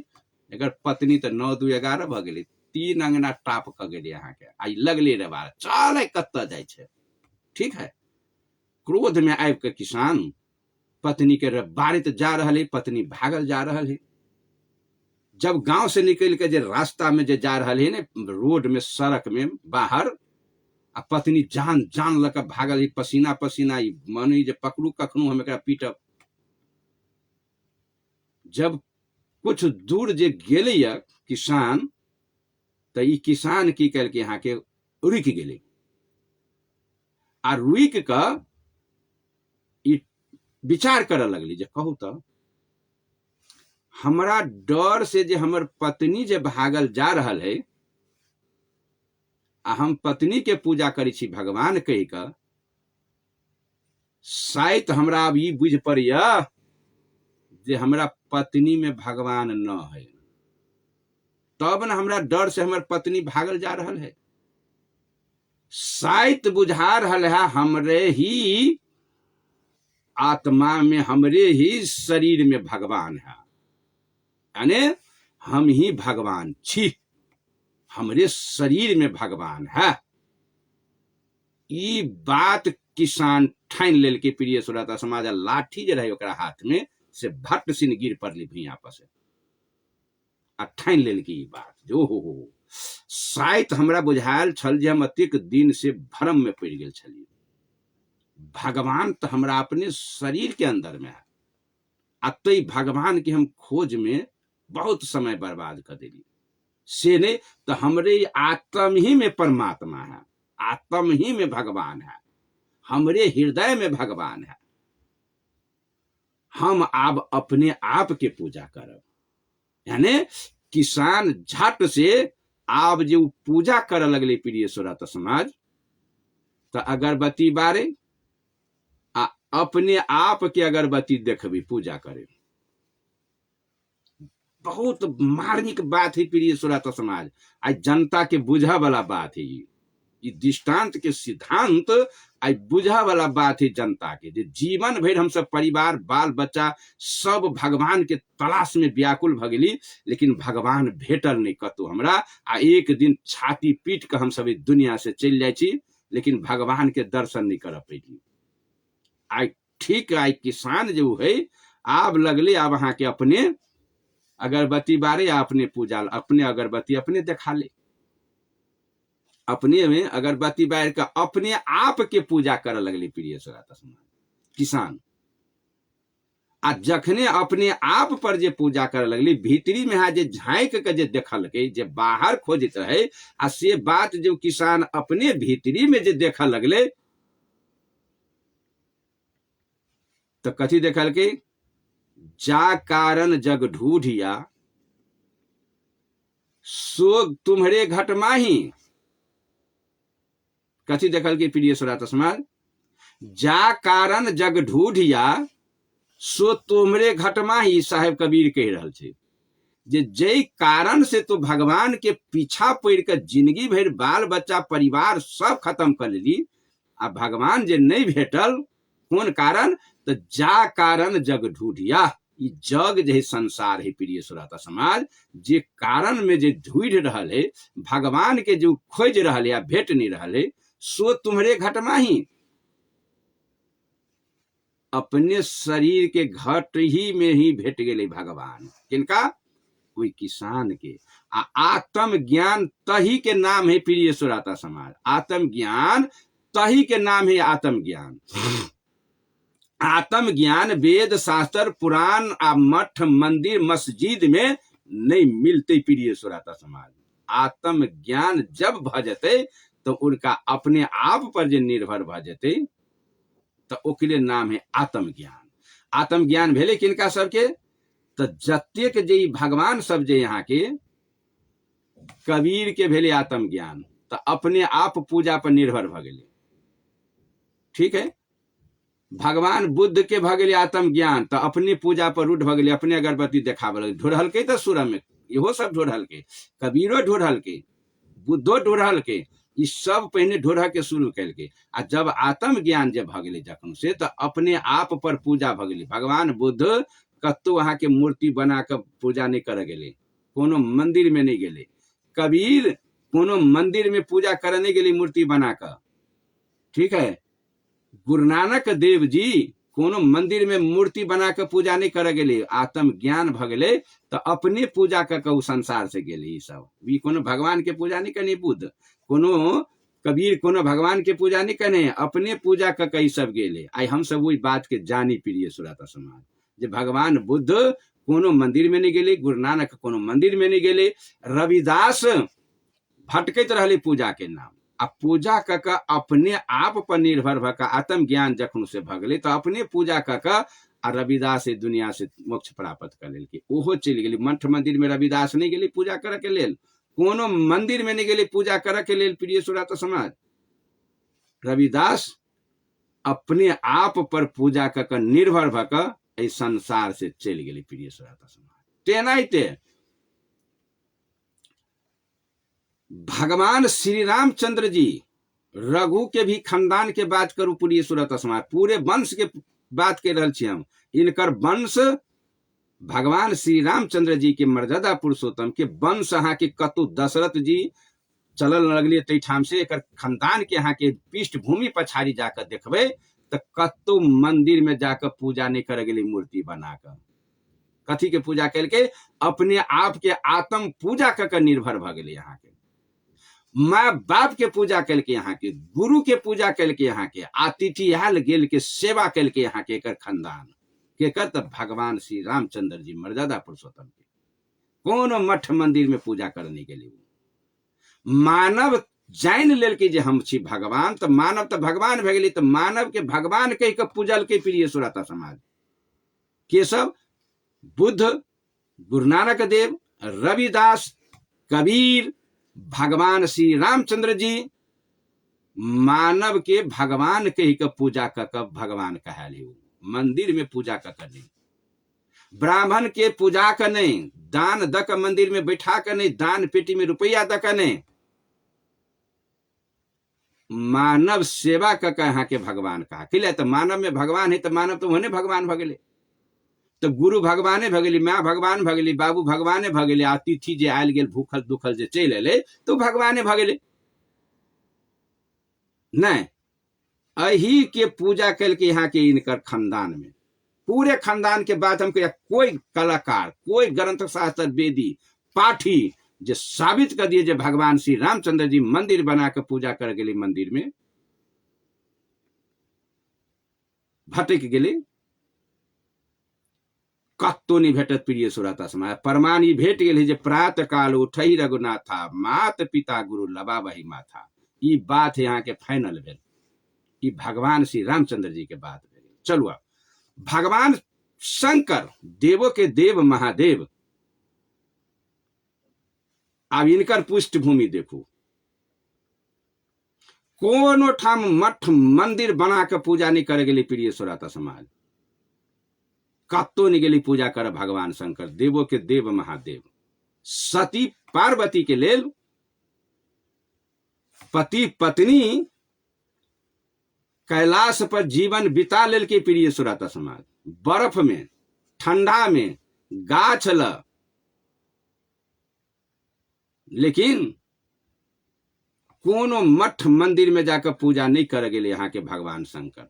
A: एकर पत्नी तऽ 9-2-11 भ गेलै, 3 अंगना टाप क गेलै अहाँके, आई लगले रे बार चल कतऽ जाइ छै। ठीक है, क्रोध में आबि के किसान पत्नी के बारित जा रहल है, पत्नी भागल जा रहल है। जब गांव से निकल के जे रास्ता में जे जा रहल है ने, रोड में सड़क में बाहर, आ पत्नी जान जान लऽ कऽ भागल है, पसीना पसीना, मन जे पकड़ू कखनो हम एकरा पीटब। जब कुछ दूर जे गेले किसान, तो ई किसान की कल के यहाँ के रुकि गेले, आ रुकि कऽ ई विचार करऽ लगली जे कहू तो हमरा डर से जे हमर पत्नी जे भागल जा रहल है, आ हम पत्नी के पूजा करै छी भगवान कहि कऽ, शायद हमरा अब ई बुझ पड़ैया जे हमरा पत्नी में भगवान न है, तब न हमरा डर से हमर पत्नी भागल जा रहल है। शायद बुझा रहल है हमरे ही आत्मा में, हमरे ही शरीर में भगवान है, यानी हम ही भगवान छी, हमरे शरीर में भगवान है। ई बात किसान ठान लेल के प्रिय श्रोता समाज, लाठी जे रहे ओकरा हाथ में से भट्ट सिन गिर पड़ली भुइया पर से, आ ठान लेल की बात जो हो शायद हमरा बुझायल छल जे हम अतेक दिन से भ्रम में पड़ गेल छलिए, भगवान तो हमरा अपने शरीर के अंदर में है, अतई भगवान के हम खोज में बहुत समय बर्बाद कर देली। से नहीं तो हमरे आत्म ही में परमात्मा है, आत्म ही में भगवान है, हमरे हृदय में भगवान है। हम अब अपने आप के पूजा करब, यानी किसान झट से आप जो पूजा कर लगले प्रिय श्रोता समाज, तो अगरबत्ती बारे आ अपने आप के अगरबत्ती देखबी पूजा करे। बहुत मार्मिक बात है प्रिय श्रोता समाज, आज जनता के बुझा वाला बात है, ये दृष्टांत के सिद्धांत आई बुझा वाला बात है जनता के, जे जीवन भर हम सब परिवार बाल बच्चा सब भगवान के तलाश में व्याकुल भ गेली, लेकिन भगवान भेटल नहीं कतौ हमरा, आ एक दिन छाती पीट के हम सब दुनिया से चल जाय छी, लेकिन भगवान के दर्शन नहीं कर पैली। आई ठीक आई किसान जो है आब लगले, आब अहाँ के अपने अगरबत्ती बारे, अपने पूजा, अपने अगरबत्ती अपने देखा ले, अपने में अगरबत्ती बार का अपने आप के पूजा कर लगले प्रिय श्रोता समाज किसान। आ जखने अपने आप पर जे पूजा कर लगली, भीतरी में हा जे झांक के जे देखल के, जे बाहर खोजत रहे, आ से बात जो किसान अपने भीतरी में जे देख लगले, तो कथी देखल के, जा कारण जग ढूढ़िया सो तुम्हारे घट माही। कथी देखल के प्रिय श्रोता समाज, जा कारण जग ढूढ़िया सो तुम्हारे घट माही। साहेब कबीर कह रहल छे जे जय कारण से तो भगवान के पीछा पड़ के जिंदगी भर बाल बच्चा परिवार सब खत्म कर लेली, आ भगवान जे नहीं भेटल, कौन कारण, तो जा कारण जग ढूढ़िया। ई जग जे संसार है प्रिय श्रोता समाज, जे कारण में जे ढूढ़ रहल है, भगवान के जो खोज रहल है, भेट नहीं रहल है, सो तुम्हारे घट माही। अपने शरीर के घट ही में ही भेट गेले भगवान, किनका, कोई किसान के। आत्म ज्ञान तही के नाम है प्रिय श्रोता समाज, आत्म ज्ञान तही के नाम है आत्म ज्ञान। आत्म ज्ञान वेद शास्त्र पुराण आ मठ मंदिर मस्जिद में नहीं मिलते प्रिय श्रोता समाज। आत्म ज्ञान जब भ जते तो उनका अपने आप पर जे निर्भर भ जते, तो ओकरे नाम है आत्म ज्ञान। आत्म ज्ञान भेले किनका सबके, तो जतेक जे भगवान सब जे यहाँ के कबीर के भेले आत्म ज्ञान, तो अपने आप पूजा पर निर्भर भ गेले। ठीक है, भगवान बुद्ध के भ गेले आत्म ज्ञान, तो अपने पूजा पर रूढ़ भ गेले, अपने अगरबत्ती देखावे लगे। ढोढ़ल के तो सुर में इहो सब ढोढ़ल के, कबीरो ढोढ़ल के, बुद्धो ढोढ़ल के, ई सब पहले ढोरह के शुरू कल के आ जब आत्म ज्ञान जब भ गेले जखन से तो अपने आप पर पूजा भ गेले। भगवान बुद्ध कत्तो वहां के मूर्ति बना के पूजा नहीं कर गेले, कोनो मंदिर में नहीं गेले। कबीर कोनो मंदिर में पूजा करे नहीं गेली मूर्ति बना कर, ठीक है। गुरु नानक देव जी कोनो मंदिर में मूर्ति बना के पूजा नहीं करे गेले, आत्म ज्ञान भ गेले तो अपने पूजा करके उ संसार से गेले। ई सब भी कोनो भगवान के पूजा नहीं करनी, बुद्ध कोनो कबीर कोनो भगवान के पूजा नहीं करने, अपने पूजा करके सब गेले। आई हम सब वही बात के जानी प्रिय सुरता समाज, जे भगवान बुद्ध कोनो मंदिर में नहीं गेले, गुरु नानक कोनो मंदिर में नहीं गेले, रविदास भटकत रहले पूजा के नाम। आ पूजा कक अपने आप पर निर्भर भक आत्म ज्ञान जखन से भगले तो अपने पूजा कक आ रविदास दुनिया से मोक्ष प्राप्त कर लेल के ओहो चलि गेली। मठ मंदिर में रविदास नहीं गेली पूजा करे के लेल, कोनो मंदिर में नहीं गेली पूजा करे के लेल। प्रिय सुरता समाज, रविदास अपने आप पर पूजा कक निर्भर भक ए संसार से चलि गेली। प्रिय सुरता समाज, तेनाहिते भगवान श्री रामचंद्र जी रघु के भी खानदान के बात करू। प्रिय सुरता समाज, पूरे वंश के बात कर रहे हम। इनकर वंश भगवान श्री रामचंद्र जी के मर्यादा पुरुषोत्तम के वंश अहाँ के कतु दशरथ जी चलल लगलिए तैठाम से एकर खानदान के अहाँ के पृष्ठभूमि पछाड़ी जाकर देखबे तो कतु मंदिर में जाकर पूजा नहीं कर गेली मूर्ति बनाकर। कथी के पूजा कल के? अपने आप के आत्म पूजा कर निर्भर भ गेले। यहाँ के माँ बाप के पूजा कल के, यहाँ के गुरु के पूजा कल के, यहाँ के अतिथि आयल गेल के सेवा कल के, यहाँ के एकर खानदान के कर भगवान श्री रामचंद्र जी मर्यादा पुरुषोत्तम के कोनो मठ मंदिर में पूजा करने के लिए मानव जान लेल के जे हम छी भगवान, तो मानव तो भगवान भे गेली, तो मानव के भगवान कह के पूजल के। प्रिय सुरता समाज, के सब बुद्ध, गुरु नानक देव, रविदास, कबीर, भगवान श्री रामचंद्र जी मानव के भगवान कह के पूजा कर भगवान कहले। मंदिर में पूजा कर नहीं, ब्राह्मण के पूजा कर नहीं, दान दक मंदिर में बैठा कर नहीं, दान पेटी में रुपया दक नहीं, मानव सेवा का यहाँ के भगवान कहा कि तो मानव में भगवान है, तो मानव तो वहने भगवान भगले। तो गुरु भगवाने भगली, माँ भगवान भगली, बाबू भगवाने भगले, अतिथि जे आयल गेल भूखल दुखल जे चल अले तो भगवाने भगले। नहीं, अही के पूजा कल के यहाँ के इनकर खानदान में, पूरे खानदान के बाद हम कोई कलाकार, कोई ग्रंथ शास्त्र वेदी पाठी जे साबित कर दिए जे भगवान श्री रामचंद्र जी मंदिर बना के पूजा कर गेले, मंदिर में भटक गेले, कत्तो नहीं भेटत। प्रिय सुरता समाज, प्रमाण ई भेट गेल जे प्रातः काल उठई रघुनाथा, मात पिता गुरु लबावही माथा। ई बात यहाँ के फाइनल भेल, ई भगवान श्री रामचंद्र जी के बात भेल। चलू अब भगवान शंकर देवों के देव महादेव, अब इनकर पृष्ठभूमि देखू। कोनो ठाम मठ मंदिर बना के पूजा नहीं करे गेली। प्रिय सुरता समाज, कत्तो नहीं गेली पूजा कर भगवान शंकर देवों के देव महादेव। सती पार्वती के लेल पति पत्नी कैलाश पर जीवन बिता लेल के। प्रिय सुरता समाज, बर्फ में, ठंडा में, गाछ ल, लेकिन कोनो मठ मंदिर में जाकर पूजा नहीं कर गेले। यहाँ के भगवान शंकर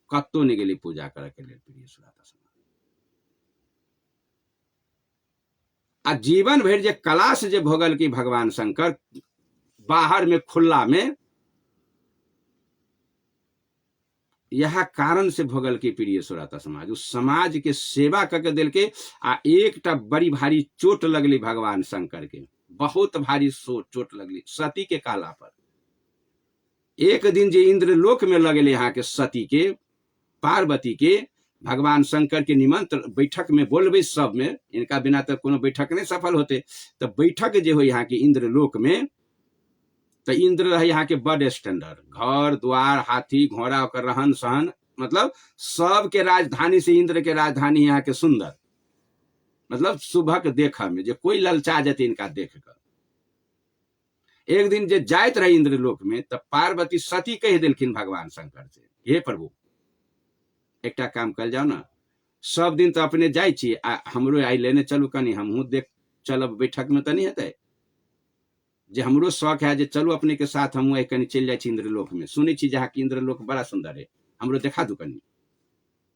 A: कत्तो नहीं गेली पूजा करे के लिए। प्रिय सुरता समाज, आ जीवन भर जे कलाश जे भोगल की भगवान शंकर, बाहर में खुला में, यह कारण से भोगल के। प्रिय सुरता समाज, उस समाज के सेवा करके दिल के आ एकटा बड़ी भारी चोट लगली भगवान शंकर के, बहुत भारी चोट लगली सती के काला पर। एक दिन जे इंद्रलोक में लगले यहाँ के सती के, पार्वती के, भगवान शंकर के निमंत्रण बैठक में बोलबे सब में, इनका बिना तो कोनो बैठक नहीं सफल होते। तो बैठक जे हो यहाँ के इंद्रलोक में, तो इंद्र रहे यहाँ के बड़ स्टैंडर्ड, घर द्वार, हाथी घोड़ा, ओकर रहन सहन, मतलब सब के राजधानी से इंद्र के राजधानी यहाँ के सुंदर, मतलब सुबह के देखा में जे कोई ललचा जाते इनका देख कर। एक दिन जे जाइत रहे इंद्रलोक में तब पार्वती सती कह दिलखिन भगवान शंकर से, हे प्रभु एकटा काम कल जाओ ना, सब दिन तो अपने जाय छी, हमरो आई लेने चलू कनी, हमहूँ देख चलब बैठक में तो नहीं हेतै, जे हमरो शौक है जे चलू अपने के साथ हमहूँ आई कनी चल जाय छी इंद्रलोक में, सुनै छी जहाँ की इंद्रलोक बड़ा सुंदर है, हमरो देखा दू कनी।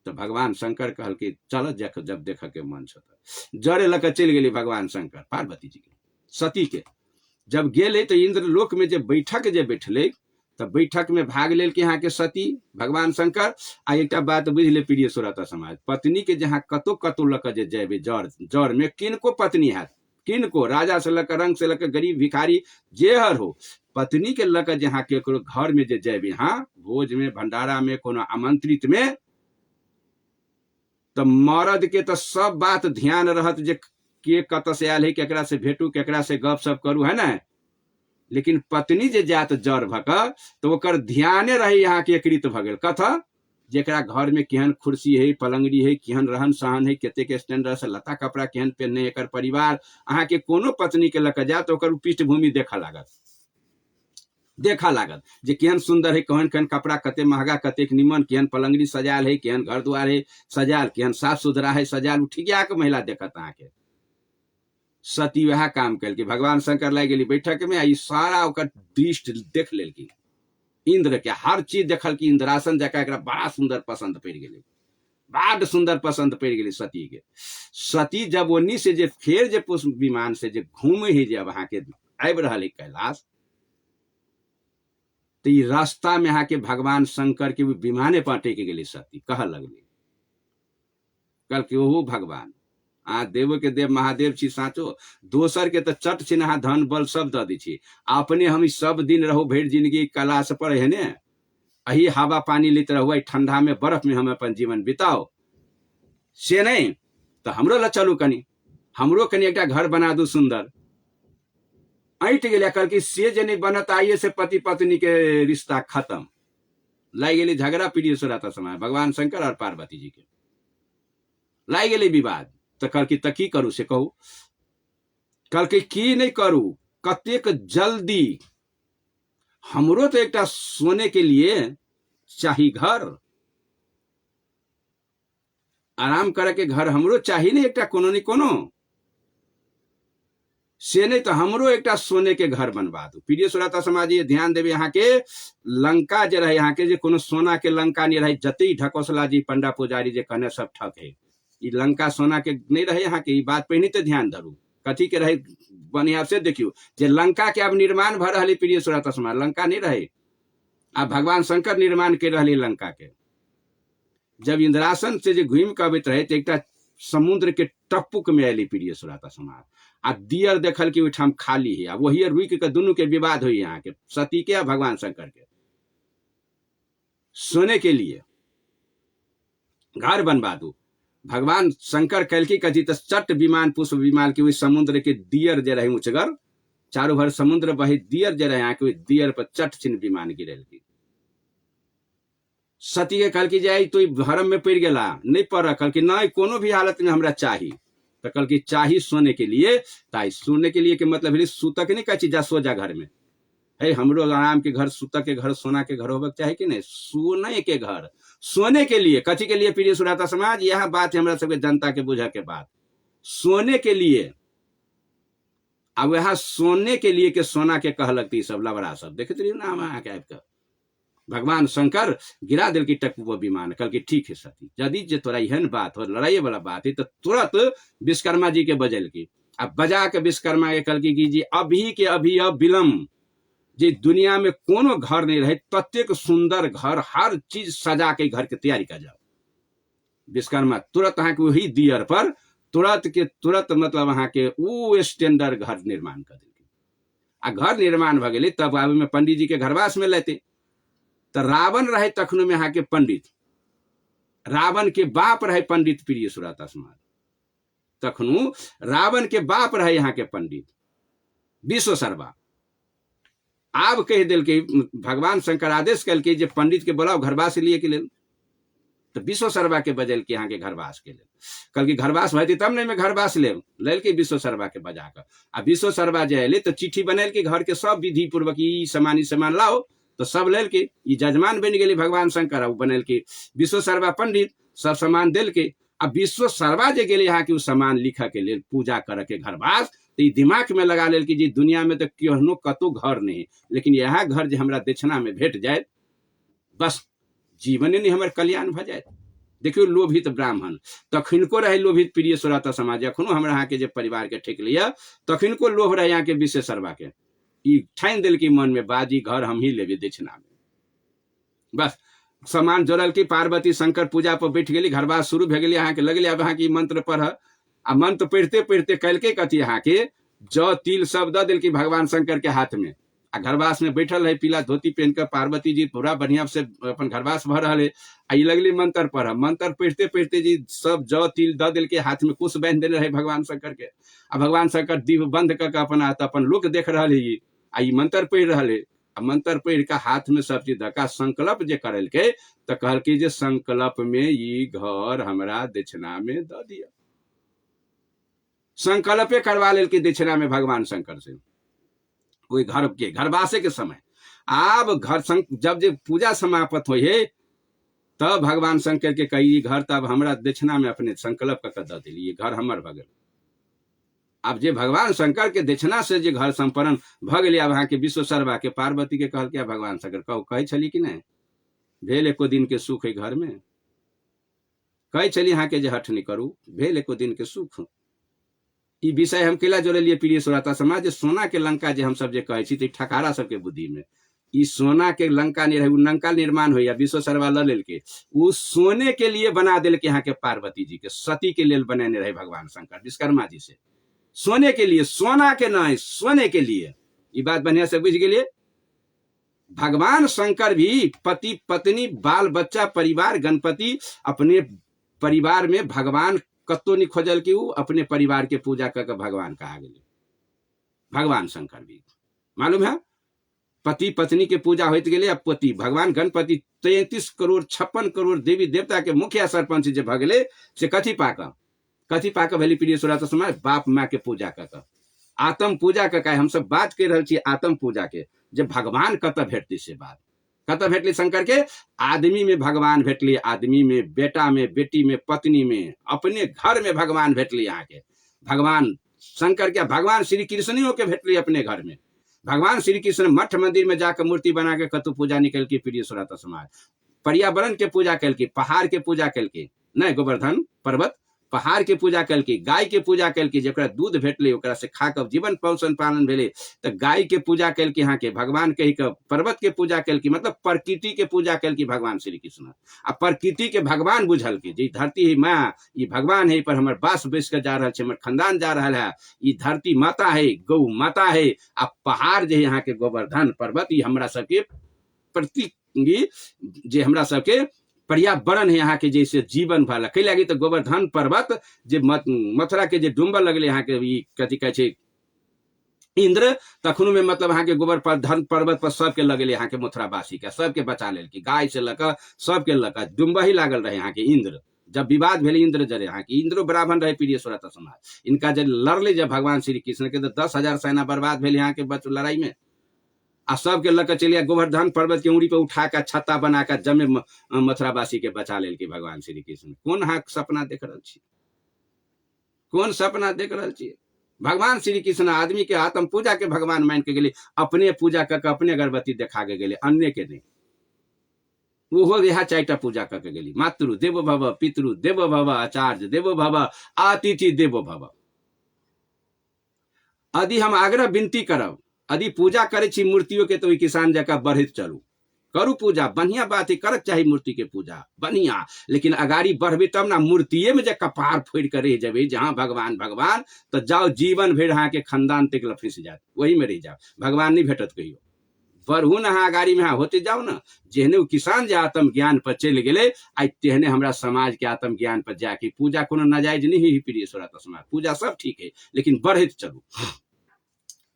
A: तो भगवान शंकर कहल कि चल जब देख के मन छ, जड़े लक चल गेली भगवान शंकर पार्वती जी के सती के। जब गेले तो इंद्रलोक में जब बैठक जे बैठले तब बैठक में भाग लेल के यहाँ के सती भगवान शंकर। आ एक बात बुझ ले प्रिय श्रोता समाज, पत्नी के जहाँ कतो कतो लक जे जेबे जड़ में किनको पत्नी है, किनको राजा से लक रंग से लक गरीब भिखारी जेहर हो, पत्नी के लक जहाँ के घर में जे जेबे, हाँ भोज में भंडारा में कोनो आमंत्रित में, तो मर्द के तो सब बात ध्यान रहत जे के कत से आयल है, केकरा से भेटू, केकरा से गप सप करू, है ना। लेकिन पत्नी जे जात जड़ भक तो ओकर ध्याने रही यहाँ के कृत भ गेल कथा, जेकरा घर में केहन कुर्सी है, पलंगड़ी है, केहन रहन सहन है, केते के स्टैंडर्ड से लता कपड़ा केहन पहनने, एकर परिवार अहाँ के कोनो पत्नी के लक जात तो ओकर पृष्ठभूमि देखा लागत जे केहन सुंदर है, केहन केहन कपड़ा कते महंगा, कते निमन, केहन पलंगड़ी सजाल है, केहन घर द्वार है सजाल, केहन साफ सुथरा है सजाल, ठिकिया के महिला देखत अहाँ के। सती वह काम कल कि भगवान शंकर लाई गेली बैठक में, आई सारा ओकर दृष्टि देख लेलकी, इंद्र के हर चीज देखल कि इंद्रासन जका एकरा बड़ा सुंदर पसंद पड़ गेलै, बड़ सुंदर पसंद पड़ गेलै सती के। सती जब ओन्नी से जे फेर जे पुष्प विमान से जे घूमे है, जब अहाँ के आबि रहल है कैलाश, तो ई रास्ता में अहाँ के भगवान शंकर के विमाने पाटे के गेली सती, कह लगली, कल के ओहो भगवान अहाँ देव के देव महादेव छी साचो, दोसर के तो चट छी अहाँ धन बल सब द दी छी, अपने हम सब दिन रहो भरि जिंदगी कैलाश पर है ने, अही हवा पानी लेते रहो, ठंडा में बर्फ में हम अपन जीवन बिताओ, से नहीं तो हमरो ला चलू कनी, हमरो कनी एक घर बना दू सुंदर। ऐट गेल कल की से जे नहीं बनत, आइए से पति पत्नी के रिश्ता खत्म, लाई गेली झगड़ा प्रिय श्रोता समाज, भगवान शंकर और पार्वती जी के लाई गेली विवाद। तो कल की तकी करू से कहू, कल के की नहीं करू, कतेक जल्दी, हमरो तो एक सोने के लिए चाहिए घर, आराम करे के घर हमरो चाहिए नहीं, एक कोनो नहीं कोनो, से नहीं तो हमरो एक सोने के घर बनवा दू। प्रिय श्रोता समाज ये ध्यान देवे, यहाँ के लंका जे रहे, यहाँ के जे कोनो सोना के लंका नहीं रहे, जते ढकोसला जी पंडा पुजारी जे कहने सब ठक है, ई लंका सोना के नहीं रहे, यहाँ के ई बात पे नहीं तो ध्यान धरू, कथी के रहे बढ़िया से देखियो, जे लंका के अब निर्माण भ रही प्रिय श्रोता समाज, लंका नहीं रहे, अब भगवान शंकर निर्माण कर रहे लंका के। जब इंद्रासन से जे घूम के अबैत रहे तो एक समुद्र के टप्पुक में अली प्रिय श्रोता समाज, आ दियर देखल कि ओठाम खाली है, आ वही रुक के दुनू के विवाद हुई, यहाँ के सती के भगवान शंकर के, सोने के लिए घर बनवा दू। भगवान शंकर कैलकी कथी तो चट विमान पुष्प विमान के समुद्र के दियर जे रहे उचगर, चारों भर समुद्र बहे, दियर जे रहे यहाँ के दियर पर चट चिन्ह विमान गिरल की। सती के कल की जाए तो भरम में पड़ गला, नहीं पड़, कल की नहीं कोनो भी हालत में हमरा चाहिए, तो कल की चाहिए सोने के लिए, ताई सोने के लिए के मतलब सूतक नहीं कह जा सो जा घर में है, हमरो आराम के घर, सूतक के घर, सोना के घर होबक चाहे कि नहीं, सोने के घर, सोने के लिए, कथी के लिए प्रिय श्रोता समाज, यह बात है हमरा सबके जनता के बुझा के बात, सोने के लिए। अब वह सोने के लिए के सोना के कह लगती सब लबड़ा सब देखते रहिए ना, हम आके भगवान शंकर गिरा दिल की टप्पू विमान, कल की ठीक है सती, यदि जे तोरा एहन बात हो, लड़ाई वाला बात है, तो तुरंत विश्वकर्मा जी के बजल की, अब बजा के विश्वकर्मा के कल की जी अभी के अभी अब विलम्ब, जे दुनिया में कोनो घर नहीं रहे, तत्यक सुंदर घर, हर चीज सजा के घर के तैयारी कर जाओ। विश्वकर्मा तुरंत अहाँ के वही दियर पर तुरंत के तुरंत मतलब अहाँ के वो स्टैंडर्ड घर निर्माण कर देलके, आ घर निर्माण भ गेलै, तब आबे में पंडित जी के घरवास में लेते, तो रावण रहे तखनो में यहाँ के पंडित, रावण के बाप रहे पंडित प्रिय श्रोता समाज, तखनो रावण के बाप रहे यहाँ के पंडित विश्वशर्मा। आब कह दिल के भगवान शंकर आदेश कल के जे पंडित के बुलाओ घरवास लिए के लेल, तो विश्व सर्वा के बजल के यहाँ के घरवास के लेल कल की घरवास भती तब नहीं मैं घरवास लेल के विश्व सर्वा के बजा कर आ विश्व सर्वा जे अले तो चिट्ठी बनल के घर के सब विधि पूर्वक ई सामान लाओ तो सब लेल के ई जजमान बन गए भगवान शंकर बनल के विश्व सर्वा पंडित सब सामान दिल के अब विश्व सर्वा जे गेले यहाँ के उ सामान लिखा के लेल पूजा कर के घरवास तो ई दिमाग में लगा लेल कि जी दुनिया में तो केहनो कतो घर नहीं लेकिन यह घर जो हमरा दक्षिणा में भेट जाए बस जीवने नहीं हमारे कल्याण भ जाए। देखियो लोभित ब्राह्मण तखिनको रहे लोभित प्रिय सुरता समाज अखनो हमरा यहाँ के जे परिवार के ठेक लिया तखिनको लोभ रहे यहाँ के विश्व सर्वा के ई ठान दिल की मन में बाजी घर हम ही लेबे दक्षिणा में बस सामान जोड़ल की पार्वती शंकर पूजा पर बैठ गई घरवास शुरू भे गई यहाँ के लगले अब यहाँ की मंत्र पढ़ आ मंत्र पढ़ते पढ़ते कल के कथी यहाँ के जौ तिल सब द दिल की भगवान शंकर के हाथ में आ घरवास में बैठल है पीला धोती पहन कर पार्वती जी पूरा बढ़िया से अपन घरवास भर रहे आ लगली मंत्र पढ़ मंत्र पढ़ते पढ़ते जी सब जौ तिल द दिल के हाथ में कुछ बांध दिल रहे भगवान शंकर के आ भगवान शंकर दीप बंद करके अपन लोक देख रहे है आ मंत्र पढ़ रहे आ मंत्र पढ़ के हाथ में सब चीज धक्का संकल्प जे करल के तो कहल कि जे संकल्प में ये घर हमरा दक्षिणा में द दिया संकल्पे करवा लेल की दक्षिणा में भगवान शंकर से वही घर के घरवासे के समय अब घर जब जे पूजा समाप्त हो तब भगवान शंकर के कही घर तब हमरा दक्षिणा में अपने संकल्प कर द दिली घर हमर भ गेल। अब जे भगवान शंकर के दक्षिणा से जे घर संपन्न भ गेल अब अहाँ के विश्व सर्वा के पार्वती के कहल क्या भगवान शंकर कहे छली कि नहीं भेल एको दिन के सुख है घर में कहे छली अहाँ के जे हठ नहीं करू भेल एको दिन के सुख ई विषय हम केला जोड़लिए प्रिय श्रोता समाज सोना के लंका जे हम सब जे कहे छी ठकारा सबके बुद्धि में ई सोना के लंका नहीं रहे लंका निर्माण हो या विश्व सर्वा ल लेल के उ सोने के लिए बना दिल के यहाँ के पार्वती जी के सती के लिए बनाने रहे भगवान शंकर विश्वकर्मा जी से सोने के लिए सोना के नहीं सोने के लिए ये बात बढ़िया से बुझ गए। भगवान शंकर भी पति पत्नी बाल बच्चा परिवार गणपति अपने परिवार में भगवान कतो नहीं खोजल कि अपने परिवार के पूजा करके भगवान कहा गए। भगवान शंकर भी मालूम है पति पत्नी के पूजा होते गए अब पति भगवान गणपति 33 करोड़ 56 करोड़ देवी देवता के मुखिया सरपंच जे भगले से कथी पाक भली प्रिय श्रोता समाज बाप माँ के पूजा कर आत्म पूजा का हम सब बात कर रहे छी आत्म पूजा के जब भगवान कत भेटती से बात कत भेटली शंकर के आदमी में भगवान भेटली आदमी में बेटा में बेटी में पत्नी में अपने घर में भगवान भेटली यहाँ के भगवान शंकर के भगवान श्री कृष्ण के भेटली अपने घर में भगवान श्री कृष्ण मठ मंदिर में जाकर मूर्ति बना के कतु पूजा निकल के प्रिय श्रोता समाज पर्यावरण के पूजा कल के पहाड़ के पूजा कल के नहीं गोवर्धन पर्वत पहाड़ के पूजा कल की गाय के पूजा कल की जरा दूध भेटले ओकरा से खाकर जीवन पोषण पालन भेले तो गाय के पूजा कल की यहाँ के भगवान कही के पर्वत के पूजा कल की मतलब प्रकृति के पूजा कल की भगवान श्री कृष्ण आ प्रकृति के भगवान बुझल की जी धरती है माँ ये भगवान है पर हमारे बास बैस कर जा रहा है हमारे खानदान जा रहा है ये धरती माता है गौ माता है आ पहाड़ जो यहाँ के गोवर्धन पर्वत ये हमरा सबके प्रतीक जे हमरा सबके पर्यावरण है यहाँ के जैसे जीवन भला कई लगी तो गोवर्धन पर्वत जे मथुरा के जे डुम्बर लगले यहाँ के कथी कहे छे इंद्र तखनु में मतलब यहाँ के गोवर्धन पर्वत पर सबके लगले यहाँ के मथुरावासी के सबके बचा लेल की गाय से लकर सबके लकर डुम्बर ही लागल रहे यहाँ के इंद्र जब विवाद भेले इंद्र जरे यहाँ के इंद्रो ब्राह्मण रहे प्रिय श्रोता समाज इनका जब लड़ले जब भगवान श्री कृष्ण के तो 10,000 सेना बर्बाद भेले यहाँ के लड़ाई में आ सबके लकर चलिए गोवर्धन पर्वत के उंगली पे उठा कर छत्ता बना कर जमे मथुरावासी के बचा लेल की भगवान श्री कृष्ण कौन हाँ सपना देख रहा छी कौन सपना देख रहा छी भगवान श्री कृष्ण आदमी के आत्म पूजा के भगवान मान के गेले अपने पूजा करके अपने अगरबत्ती देखा के गेले अन्य के नहीं वो यहाँ 4टा पूजा करके गेली मातृ देवो भव पितृ देवो भव आचार्य देवो भव अतिथि देवो भव। यदि हम आग्रह विनती करब यदि पूजा करे छी मूर्तियों के तो किसान जगह बढ़ित चलू करू पूजा बढ़िया बात है करक चाहिए मूर्ति के पूजा बढ़िया लेकिन अगाड़ी बढ़बे तब ना मूर्तिये में जब कपार फोड़ कर रह जाबे जहाँ भगवान भगवान तो जाओ जीवन भर अहाँ के खानदान तक फंस जात वही में रह जाओ भगवान नहीं भेटत कहियो बढ़ू ना अगाड़ी में होते जाओ ना जेहने किसान जे आत्म ज्ञान पर चल गए आई तेहने हमरा समाज के आत्म ज्ञान पर जाके पूजा कोनो नाजायज नहीं है प्रिय श्रोता समाज पूजा सब ठीक है लेकिन बढ़त चलू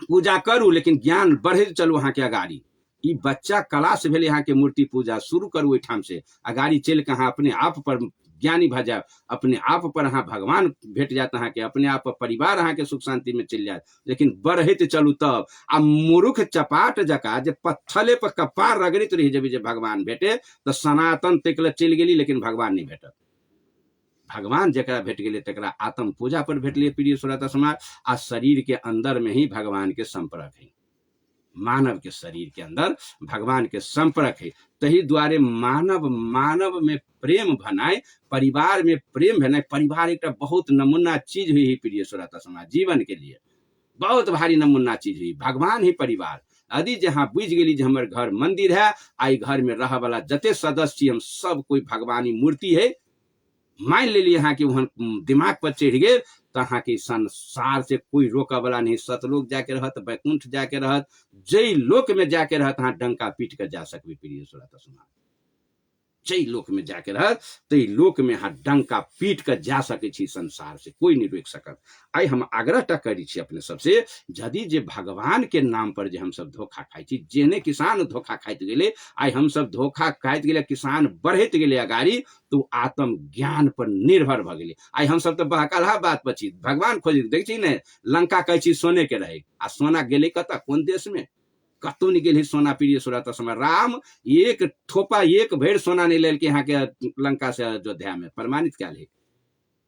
A: पूजा करू लेकिन ज्ञान बढ़त चलू अहाँ के अगाड़ी ई बच्चा कला से भेल यहाँ के मूर्ति पूजा शुरू करू ओहिठाम से, अगाड़ी चल के अहाँ अपने आप पर ज्ञानी भ जाए, अपने आप पर अहाँ भगवान भेट जात, अहाँ के अपने आप पर परिवार अहाँ के सुख शांति में चल जाए। लेकिन बढ़त चलू तब आ मूर्ख चपाट जका जे पत्थले पर कपार रगड़ित रही जब जे भगवान भेटे तो सनातन तक चल गेली, लेकिन भगवान नहीं भेटत। भगवान जकरा भेट गेले तकरा आत्म पूजा पर भेटलिए प्रिय श्रोता समाज। आ शरीर के अंदर में ही भगवान के संपर्क है, मानव के शरीर के अंदर भगवान के संपर्क है। तही द्वारे मानव में प्रेम भनाए, परिवार में प्रेम भनाए। परिवार एक बहुत नमूना चीज हुई प्रिय श्रोता समाज, जीवन के लिए बहुत भारी नमूना चीज हुई भगवान ही परिवार। यदि जहाँ बुझ गेली जे हमर घर मंदिर है, आई घर में रह वाला जते सदस्य हम सब कोई भगवानी मूर्ति है, मान लेली यहाँ के वहाँ दिमाग पर चढ़ गए तो अहाँ के संसार से कोई रोक वाला नहीं। सतलोक जाके रहत, वैकुंठ जाके रहत, जय लोक में जाके रहत, अहाँ डंका पीट कर जा सकबी प्रिय श्रोता समाज। जय लोक में जाके रहत तई लोक में अहाँ डंका पीट कर जा सके छी, संसार से कोई नहीं रोक सकत। आई हम आग्रह टा करी छी अपने सबसे, यदि जे भगवान के नाम पर जे हम सब धोखा खाई छी, जेने किसान धोखा खाइत गेले, आई हम सब धोखा खाइत गेले, किसान बढ़त गेले अगाड़ी, तो आत्म ज्ञान पर निर्भर भ गेले। आई हम सब तो बहकलहा बात पर छी, भगवान खोजी देख छी ने, लंका कहै छी सोने के रहे, आ सोना गेले कत, कोन देश में, कतौ नहीं गेल सोना प्रिय श्रोता समय। राम एक थोपा एक भैर सोना नहीं लेल के यहाँ के लंका से अयोध्या में प्रमाणित क्या ले,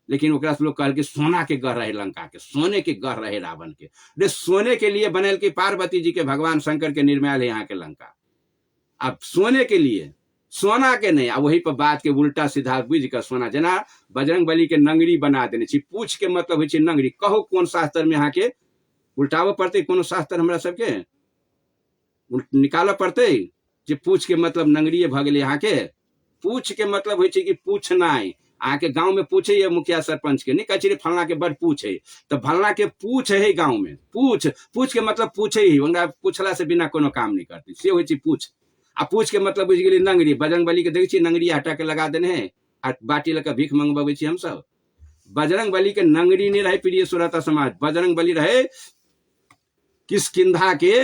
A: लेकिन ओकरा से लोग कहल कि सोना के गढ़ रहे, लंका के सोने के गढ़ रहे रावण के। रे सोने के लिए बनल के पार्वती जी के भगवान शंकर के निर्माण है यहाँ के लंका, अब सोने के लिए, सोना के नहीं। अब वही पर बात के उल्टा सीधा बुझ कर सोना, जना बजरंग बली के नंगरी बना देने छी, पूछ के मतलब होइ छै नंगरी। कहो कोन शास्त्र में यहाँ के उल्टाव पड़ते, कोनो शास्त्र हमरा सबके निकाल पड़ते जे पूछ के मतलब नंगरी भ गेले। यहाँ के पूछ के मतलब होइ छै कि पूछनाइ। अहाँ के गांव में पूछे ये मुखिया सरपंच के, नहीं कहे छै फलना के बड़ पूछ है, तो फलना के पूछ है गांव में, पूछ के मतलब पूछे ही, उनका पूछला से बिना कोनो काम नहीं करती, से होइ छै पूछ। आ पूछ के मतलब बुझ गेली नंगरी। बजरंग बली के देखे छी नंगरी हटा के लगा देने है, आ बाटी लगा भीख मंगवावे छी हम सब। बजरंग बली के नंगरी नहीं रहे प्रिय श्रोता समाज, बजरंग बली रहे किष्किंधा के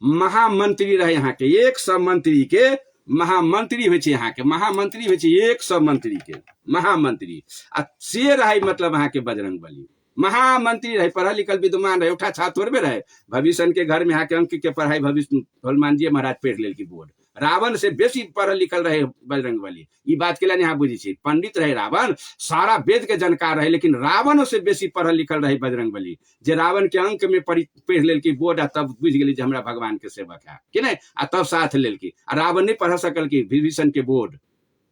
A: महामंत्री रहे। यहाँ के 100 मंत्री के महामंत्री होइ छै, यहाँ के महामंत्री होइ छै 100 मंत्री के महामंत्री। आ से रहे मतलब अहाँ के बजरंग बली महामंत्री रहे, पढ़ल लिखल विद्वान रहे, उठा छात्र थोड़बे रहे। भविष्य के घर में यहाँ के अंक के पढ़ाई भविष्य हनुमान जी महाराज पढ़ लेल की बोर्ड। रावण से बेसी पढ़ल लिखल रहे बजरंग बली, ई बात के लिए यहाँ बुझी छी। पंडित रहे रावण, सारा वेद के जानकार रहे, लेकिन रावण से बेसी पढ़ल लिखल रहे बजरंग बली। जे रावण के अंक में पढ़ लेल की बोर्ड, आ तब बुझ गेली जे हमरा भगवान के सेवक है कि नहीं, आ तब साथ लेल की। आ रावण नहीं पढ़ सकल की विभीषण के बोर्ड,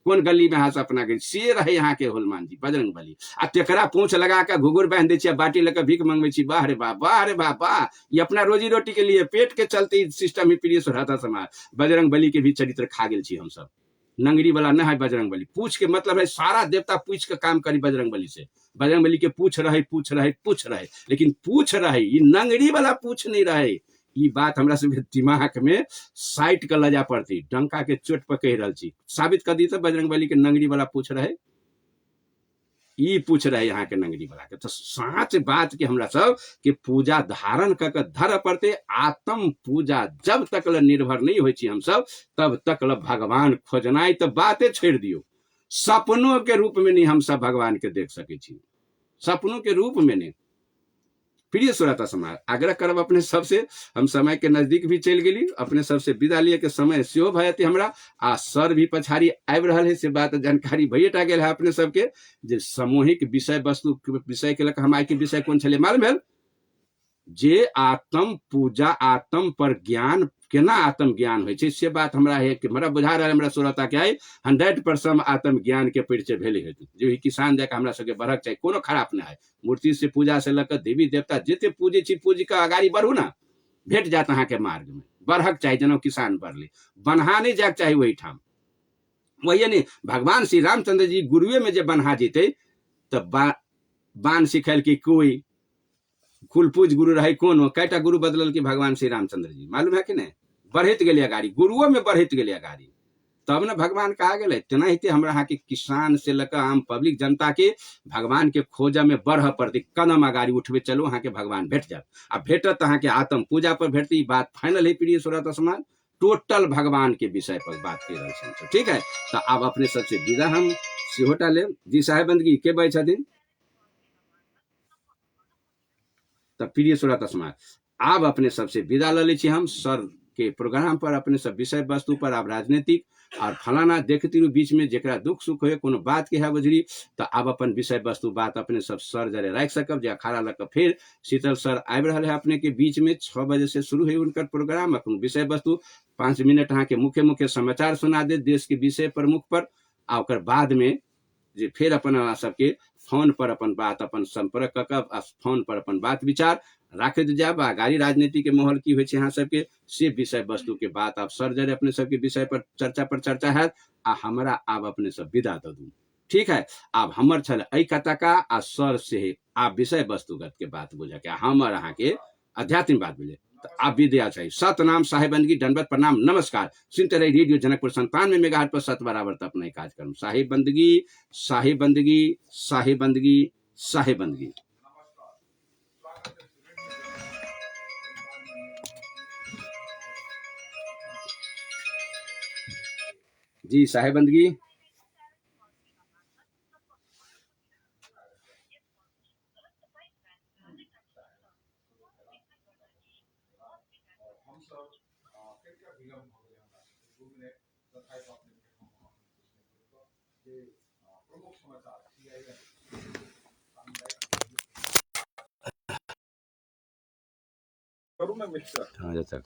A: कौन गली में हाथ अपना गई, से रहे यहाँ के हनुमान जी बजरंग बली। आ तेकरा पूछ लगा के घुघुर बांध दे छी, बाटी लेकर भीख मंगवे छी। वाह रे वाह, वाह रे वाह, वाह। ये अपना रोजी रोटी के लिए, पेट के चलते सिस्टम ही प्रिय श्रोता समाज। बजरंग बली के भी चरित्र खा गेल छी हम सब। नंगरी वाला न है बजरंग बली, पूछ के मतलब है सारा देवता पूछ के काम करी बजरंग बली से। बजरंग बली के पूछ रहे, लेकिन पूछ रहे, ये नंगरी वाला पूछ नहीं रहे। ये बात हमरा सब दिमाग में साइट कर लजा पड़ती, डंका के चोट पर कह रही छी। साबित कर दी तो बजरंग बली के नंगरी वाला पूछ रहे, ई पूछ रहे यहाँ के नंगरी वाला के। तो साच बात के हमरा सब के पूजा धारण कर धर पड़ते। आत्म पूजा जब तक निर्भर नहीं हो हम सब, तब तक भगवान खोजनाई तो बातें छोड़ दियो। सपनों के रूप में नहीं हम सब भगवान के देख सके छी, सपनों के रूप में नहीं। प्रिय श्रोता समाज, आग्रह करब अपने सबसे, हम समय के नजदीक भी चल गेली, अपने सबसे विदा लिए के समय सेहो भयते हमरा। आ सर भी पछाड़ी आबि रहल है, से बात जानकारी भइटा गेल है अपने सबके, जे सामूहिक विषय वस्तु विषय के लक हम आइ के विषय कोन छले मालूम भेल, जे आत्म पूजा, आत्म पर ज्ञान, केना आत्म ज्ञान होइ छै से बात हमरा है कि हमरा बुझा रहल, हमरा श्रोता के आई 100% आत्म ज्ञान के परिचय भेले हेतु। जो किसान जाके हमरा सबके बढ़क चाहिए, कोनो खराब ना है। मूर्ति से पूजा से लक देवी देवता जते पूजे छी, पूज के आगाड़ी बढ़ू ना, भेट जात अहाँ के मार्ग में। बढ़क चाहिए जनो किसान बढ़ले, बनहा नहीं जाके चाहिए वही ठाम। वही नहीं, भगवान श्री रामचंद्र जी गुरुए में जे बनहा जेते, तब बाण सिखल की कोई कुलपूज गुरु रहे कोनो, कैटा गुरु बदलल की भगवान श्री रामचंद्र जी, मालूम है कि नहीं। बढ़त गेले गाड़ी, गुरुओं में बढ़त गेले गाड़ी, तब न भगवान कहा गेले। तेनाहिते हमरा यहाँ के किसान से लेकर आम पब्लिक जनता के भगवान के खोजा में बढ़ पड़ती, कदम अगाड़ी उठबे चलो, अहाँ के भगवान भेट जात। आ भेटत अहाँ के आत्म पूजा पर भेटती। बात फाइनल है प्रिय श्रोता समाज, टोटल भगवान के विषय पर बात कर रहे हैं। ठीक है, तो अब अपने सबसे विदा हम सिहोटा ले जी साहेब बंदगी के बैठ छथिन तो प्रिय श्रोता समाज आब अपने सबसे विदा ले छी हम सर के प्रोग्राम पर अपने सब विषय वस्तु पर आब राजनीतिक और फलाना देखती रहू बीच में जेकरा दुख सुख हो कोनो बात के है बुझली तो आब अपन विषय वस्तु बात अपने सब सर जरे राख सकब जे अखाड़ा लग फिर शीतल सर आबि रहा है अपने के बीच में 6 बजे से शुरू है उनकर प्रोग्राम अपन विषय वस्तु 5 मिनट अहाँ के मुख्य मुख्य समाचार सुना दे देश के विषय प्रमुख पर आ ओकर बाद में जे फिर अपन अहाँ सबके फोन पर अपन बात अपन संपर्क कऽ कऽ फोन पर अपन बात विचार राखैत जायब आ गाड़ी राजनीति के माहौल की होइ छै अहाँ सबके से विषय वस्तु के बात आब सर जरे अपने सबके विषय पर चर्चा हैत आ हमरा आब अपने सब विदा दऽ दू। ठीक है, आब हमर छल एहि कतका आ सर से आब विषय वस्तुगत के बात बुझे के हमर अहाँ के आध्यात्मिक बात बुझे तो आप विद्या चाहिए। सतनाम साहेबंदगी दंडवत प्रणाम नमस्कार। सुनते रही रेडियो जनकपुर 97 मेगाहर्ट्ज पर सत बराबर तक अपना कार्यक्रम साहेबंदगी साहेबंदगी साहेबंदगी साहेबंदगी। जी साहेबंदगी करूँ मैं मिक्सर हाँ जैसा